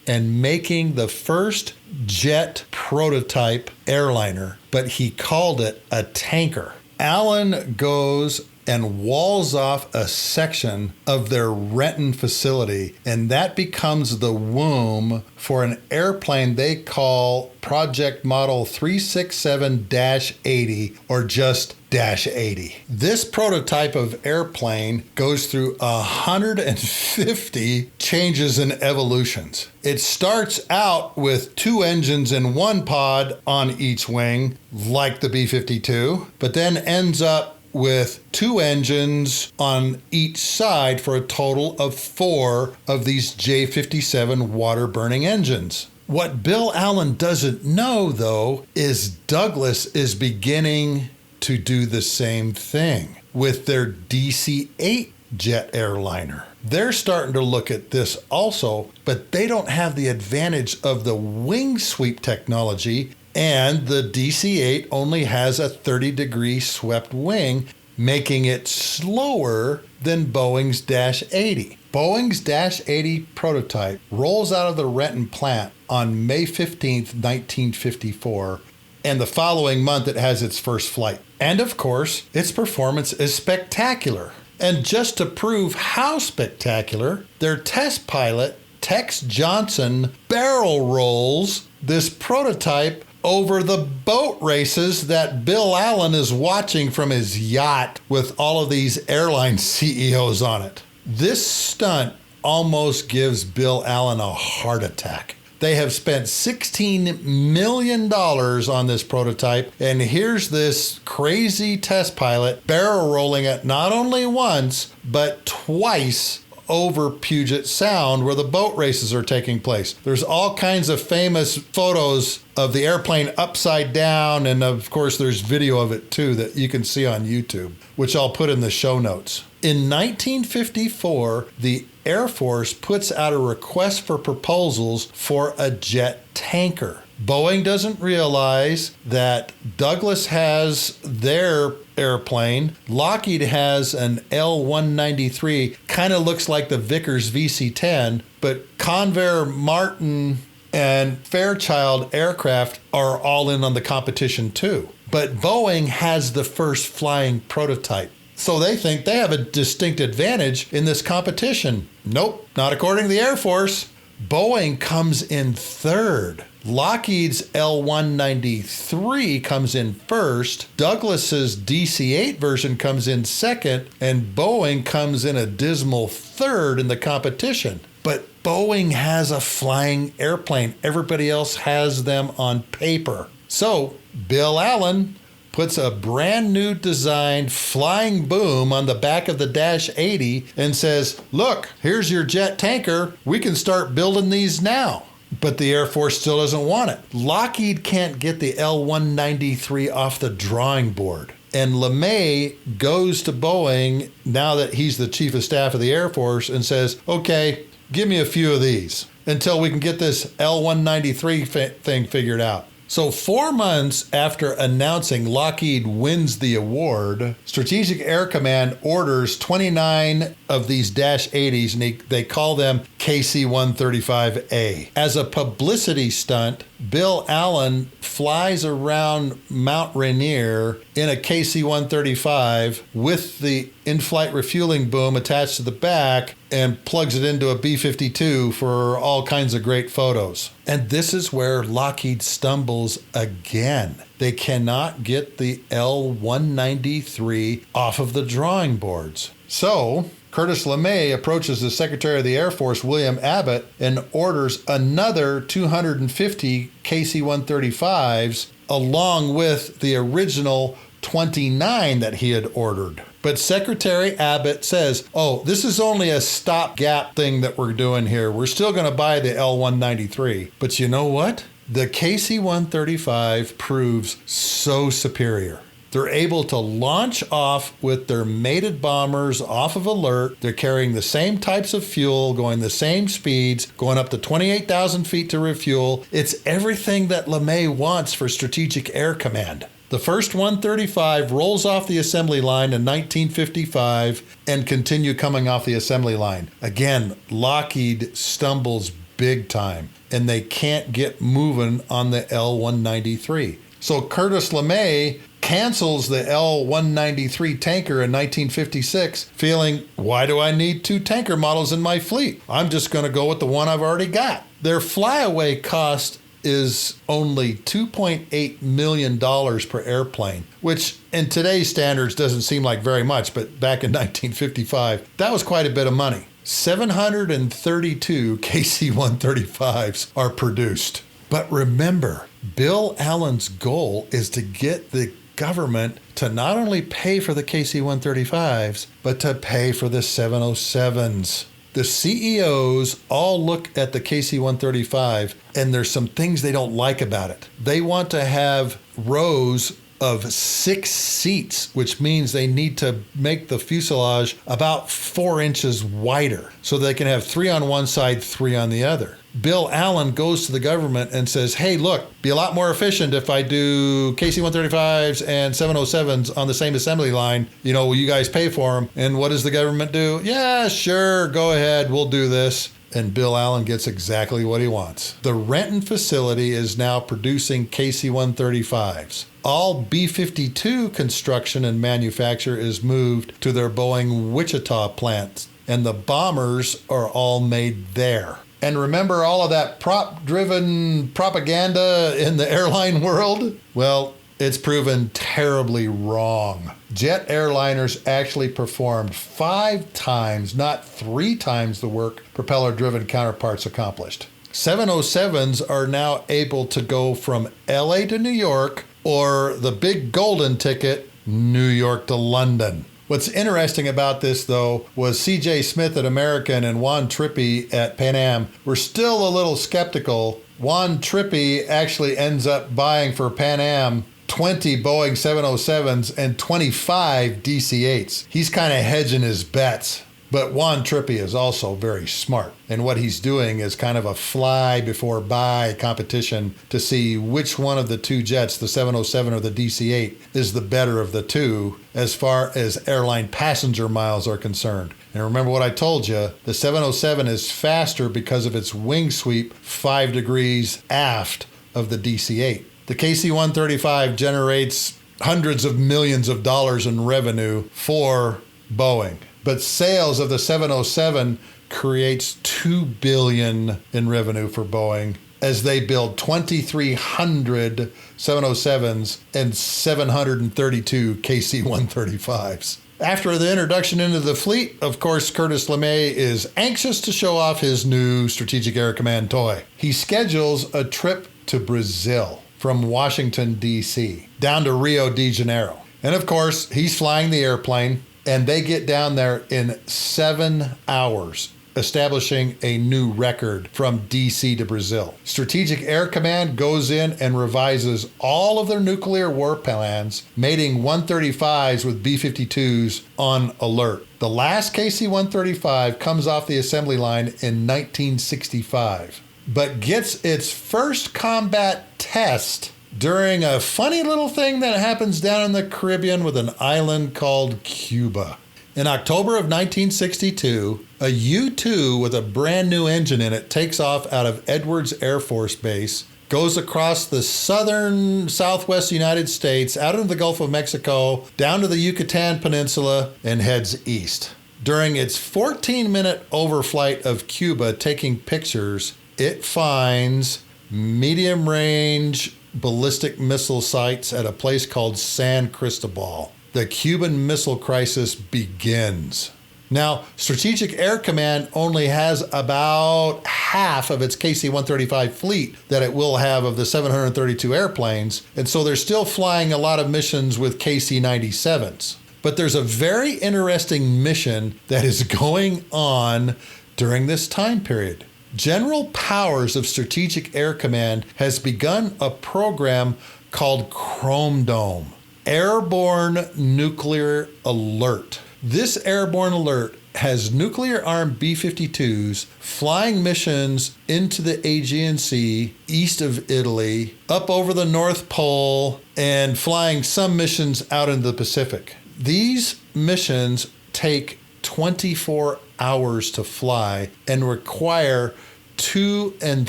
and making the first jet prototype airliner, but he called it a tanker. Allen goes and walls off a section of their Renton facility, and that becomes the womb for an airplane they call Project Model 367-80, or just Dash 80. This prototype of airplane goes through 150 changes and evolutions. It starts out with 2 engines in one pod on each wing, like the B-52, but then ends up with 2 engines on each side for a total of 4 of these J-57 water-burning engines. What Bill Allen doesn't know, though, is Douglas is beginning to do the same thing with their DC-8 jet airliner. They're starting to look at this also, but they don't have the advantage of the wing sweep technology, and the DC-8 only has a 30-degree swept wing, making it slower than Boeing's Dash 80. Boeing's Dash 80 prototype rolls out of the Renton plant on May 15th, 1954, and the following month it has its first flight. And of course, its performance is spectacular. And just to prove how spectacular, their test pilot, Tex Johnson, barrel rolls this prototype over the boat races that Bill Allen is watching from his yacht with all of these airline CEOs on it. This stunt almost gives Bill Allen a heart attack. They have spent $16 million on this prototype, and here's this crazy test pilot barrel rolling it not only once, but twice over Puget Sound, where the boat races are taking place. There's all kinds of famous photos of the airplane upside down, and of course there's video of it too that you can see on YouTube, which I'll put in the show notes. In 1954, the Air Force puts out a request for proposals for a jet tanker. Boeing doesn't realize that Douglas has their airplane. Lockheed has an L-193, kind of looks like the Vickers VC-10, but Convair, Martin, and Fairchild Aircraft are all in on the competition too. But Boeing has the first flying prototype. So they think they have a distinct advantage in this competition. Nope, not according to the Air Force. Boeing comes in third. Lockheed's L-193 comes in first. Douglas's DC-8 version comes in second, and Boeing comes in a dismal third in the competition. But Boeing has a flying airplane. Everybody else has them on paper. So Bill Allen puts a brand new designed flying boom on the back of the Dash 80 and says, look, here's your jet tanker. We can start building these now. But the Air Force still doesn't want it. Lockheed can't get the L-193 off the drawing board. And LeMay goes to Boeing, now that he's the chief of staff of the Air Force, and says, okay, give me a few of these until we can get this L-193 thing figured out. So 4 months after announcing Lockheed wins the award, Strategic Air Command orders 29 of these Dash 80s, and they call them KC-135A. As a publicity stunt, Bill Allen flies around Mount Rainier in a KC-135 with the in-flight refueling boom attached to the back and plugs it into a B-52 for all kinds of great photos. And this is where Lockheed stumbles again. They cannot get the L-193 off of the drawing boards. So Curtis LeMay approaches the Secretary of the Air Force, William Abbott, and orders another 250 KC-135s along with the original 29 that he had ordered. But Secretary Abbott says, oh, this is only a stopgap thing that we're doing here. We're still going to buy the L-193. But you know what? The KC-135 proves so superior. They're able to launch off with their mated bombers off of alert. They're carrying the same types of fuel, going the same speeds, going up to 28,000 feet to refuel. It's everything that LeMay wants for Strategic Air Command. The first 135 rolls off the assembly line in 1955 and continue coming off the assembly line. Again, Lockheed stumbles big time, and they can't get moving on the L-193. So Curtis LeMay cancels the L-193 tanker in 1956, feeling, why do I need 2 tanker models in my fleet? I'm just going to go with the one I've already got. Their flyaway cost is only $2.8 million per airplane, which in today's standards doesn't seem like very much, but back in 1955, that was quite a bit of money. 732 KC-135s are produced. But remember, Bill Allen's goal is to get the government to not only pay for the KC-135s, but to pay for the 707s. The CEOs all look at the KC-135, and there's some things they don't like about it. They want to have rows of 6 seats, which means they need to make the fuselage about 4 inches wider so they can have 3 on one side, 3 on the other. Bill Allen goes to the government and says, hey, look, be a lot more efficient if I do KC-135s and 707s on the same assembly line. You know, will you guys pay for them? And what does the government do? Yeah, sure, go ahead, we'll do this. And Bill Allen gets exactly what he wants. The Renton facility is now producing KC-135s. All B-52 construction and manufacture is moved to their Boeing Wichita plants, and the bombers are all made there. And remember all of that prop-driven propaganda in the airline world? Well, it's proven terribly wrong. Jet airliners actually performed 5 times, not 3 times the work propeller-driven counterparts accomplished. 707s are now able to go from LA to New York, or the big golden ticket, New York to London. What's interesting about this, though, was C.J. Smith at American and Juan Trippi at Pan Am were still a little skeptical. Juan Trippi actually ends up buying for Pan Am 20 Boeing 707s and 25 DC-8s. He's kind of hedging his bets. But Juan Trippi is also very smart. And what he's doing is kind of a fly before buy competition to see which one of the 2 jets, the 707 or the DC-8, is the better of the 2 as far as airline passenger miles are concerned. And remember what I told you, the 707 is faster because of its wing sweep 5 degrees aft of the DC-8. The KC-135 generates hundreds of millions of dollars in revenue for Boeing. But sales of the 707 creates $2 billion in revenue for Boeing as they build 2,300 707s and 732 KC-135s. After the introduction into the fleet, of course, Curtis LeMay is anxious to show off his new Strategic Air Command toy. He schedules a trip to Brazil from Washington, D.C., down to Rio de Janeiro. And of course, he's flying the airplane, and they get down there in 7 hours. establishing a new record from DC to Brazil. Strategic Air Command goes in and revises all of their nuclear war plans, mating 135s with B-52s on alert. The last KC-135 comes off the assembly line in 1965, but gets its first combat test during a funny little thing that happens down in the Caribbean with an island called Cuba. In October of 1962, a U-2 with a brand new engine in it takes off out of Edwards Air Force Base, goes across the southwest United States, out into the Gulf of Mexico, down to the Yucatan Peninsula, and heads east. During its 14-minute overflight of Cuba taking pictures, it finds medium-range ballistic missile sites at a place called San Cristobal. The Cuban Missile Crisis begins. Now, Strategic Air Command only has about half of its KC-135 fleet that it will have of the 732 airplanes, and so they're still flying a lot of missions with KC-97s. But there's a very interesting mission that is going on during this time period. General Powers of Strategic Air Command has begun a program called Chrome Dome, Airborne Nuclear Alert. This airborne alert has nuclear-armed B-52s flying missions into the Aegean Sea, east of Italy, up over the North Pole, and flying some missions out into the Pacific. These missions take 24 hours to fly and require 2 and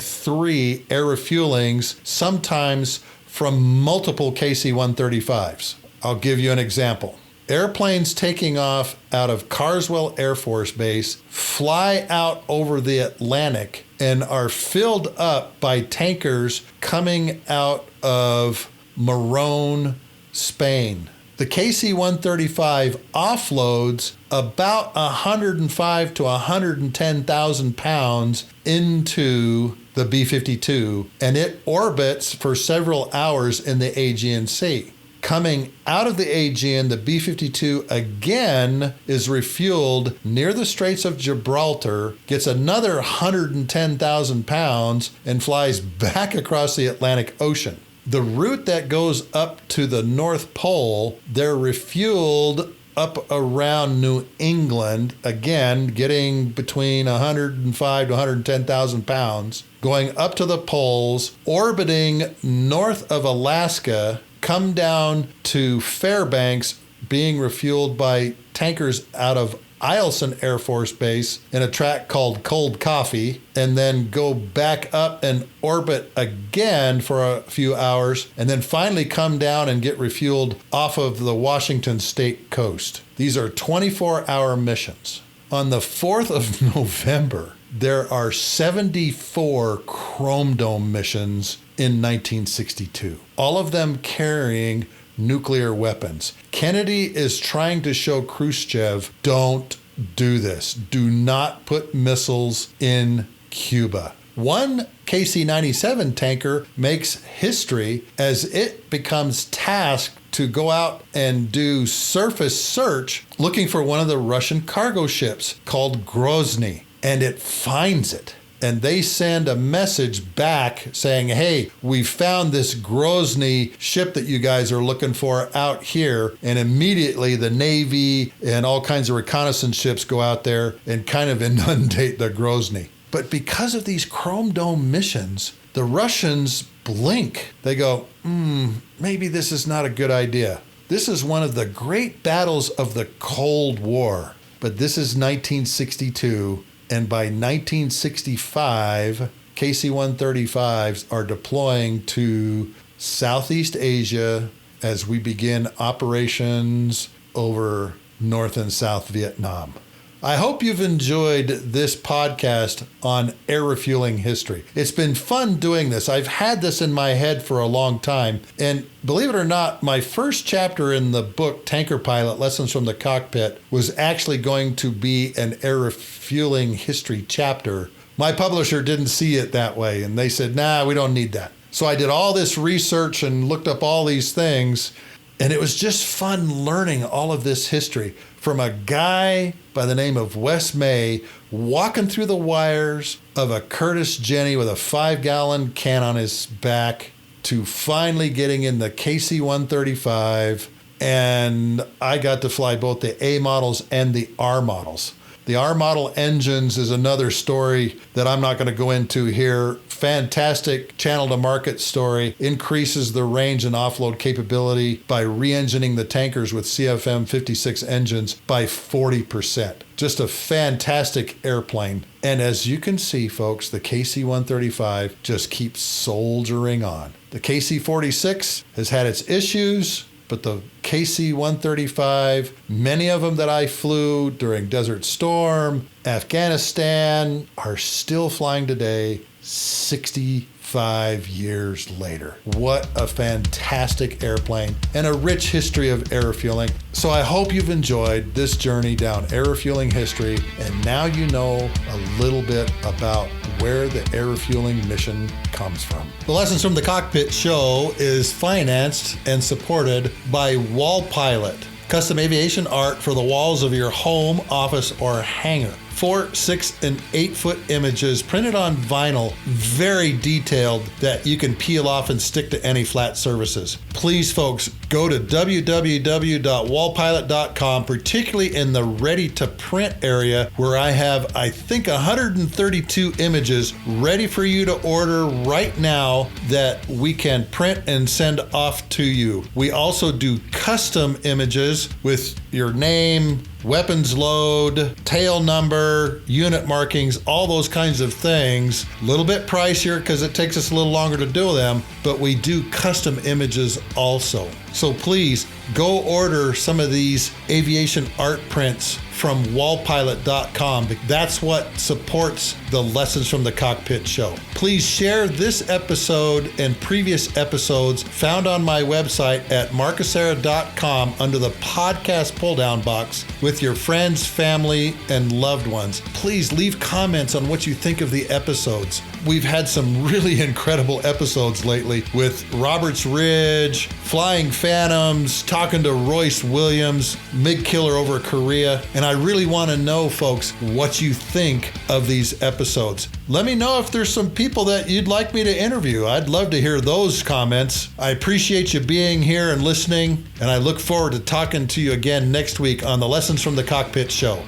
3 air refuelings, sometimes from multiple KC-135s. I'll give you an example. Airplanes taking off out of Carswell Air Force Base fly out over the Atlantic and are filled up by tankers coming out of Morón, Spain. The KC-135 offloads about 105 to 110,000 pounds into the B-52, and it orbits for several hours in the Aegean Sea. Coming out of the Aegean, the B-52 again is refueled near the Straits of Gibraltar, gets another 110,000 pounds, and flies back across the Atlantic Ocean. The route that goes up to the North Pole, they're refueled up around New England, again, getting between 105 to 110,000 pounds, going up to the poles, orbiting north of Alaska, come down to Fairbanks, being refueled by tankers out of Eielson Air Force Base in a track called Cold Coffee, and then go back up and orbit again for a few hours, and then finally come down and get refueled off of the Washington state coast. These are 24-hour missions. On the 4th of November, there are 74 Chrome Dome missions in 1962, all of them carrying nuclear weapons. Kennedy is trying to show Khrushchev, don't do this. Do not put missiles in Cuba. One KC-97 tanker makes history as it becomes tasked to go out and do surface search looking for one of the Russian cargo ships called Grozny, and it finds it. And they send a message back saying, hey, we found this Grozny ship that you guys are looking for out here. And immediately the Navy and all kinds of reconnaissance ships go out there and kind of inundate the Grozny. But because of these Chrome Dome missions, the Russians blink. They go, maybe this is not a good idea. This is one of the great battles of the Cold War. But this is 1962. And by 1965, KC-135s are deploying to Southeast Asia as we begin operations over North and South Vietnam. I hope you've enjoyed this podcast on air refueling history. It's been fun doing this. I've had this in my head for a long time. And believe it or not, my first chapter in the book, Tanker Pilot, Lessons from the Cockpit, was actually going to be an air refueling history chapter. My publisher didn't see it that way, and they said, nah, we don't need that. So I did all this research and looked up all these things, And it was just fun learning all of this history from a guy by the name of Wes May walking through the wires of a Curtiss Jenny with a 5-gallon can on his back to finally getting in the KC-135. And I got to fly both the A models and the R models. The R model engines is another story that I'm not going to go into here. Fantastic channel to market story. Increases the range and offload capability by re-engineing the tankers with CFM56 engines by 40%. Just a fantastic airplane. And as you can see, folks, the KC-135 just keeps soldiering on. The KC-46 has had its issues, but the KC-135, many of them that I flew during Desert Storm, Afghanistan, are still flying today, 65 years later. What a fantastic airplane and a rich history of air refueling. So I hope you've enjoyed this journey down air refueling history, and now you know a little bit about where the air refueling mission comes from. The Lessons from the Cockpit show is financed and supported by Wall Pilot, custom aviation art for the walls of your home, office, or hangar. 4, 6, and 8-foot images printed on vinyl, very detailed, that you can peel off and stick to any flat surfaces. Please, folks, go to www.wallpilot.com, particularly in the ready-to-print area, where I have, I think, 132 images ready for you to order right now that we can print and send off to you. We also do custom images with your name, weapons load, tail number, unit markings, all those kinds of things. A little bit pricier because it takes us a little longer to do them, but we do custom images also. So please go order some of these aviation art prints from wallpilot.com. That's what supports the Lessons from the Cockpit show. Please share this episode and previous episodes found on my website at markasera.com under the podcast pull-down box with your friends, family, and loved ones. Please leave comments on what you think of the episodes. We've had some really incredible episodes lately with Roberts Ridge, Flying Phantoms, talking to Royce Williams, MiG Killer over Korea, and I really want to know, folks, what you think of these episodes. Let me know if there's some people that you'd like me to interview. I'd love to hear those comments. I appreciate you being here and listening, and I look forward to talking to you again next week on the Lessons from the Cockpit show.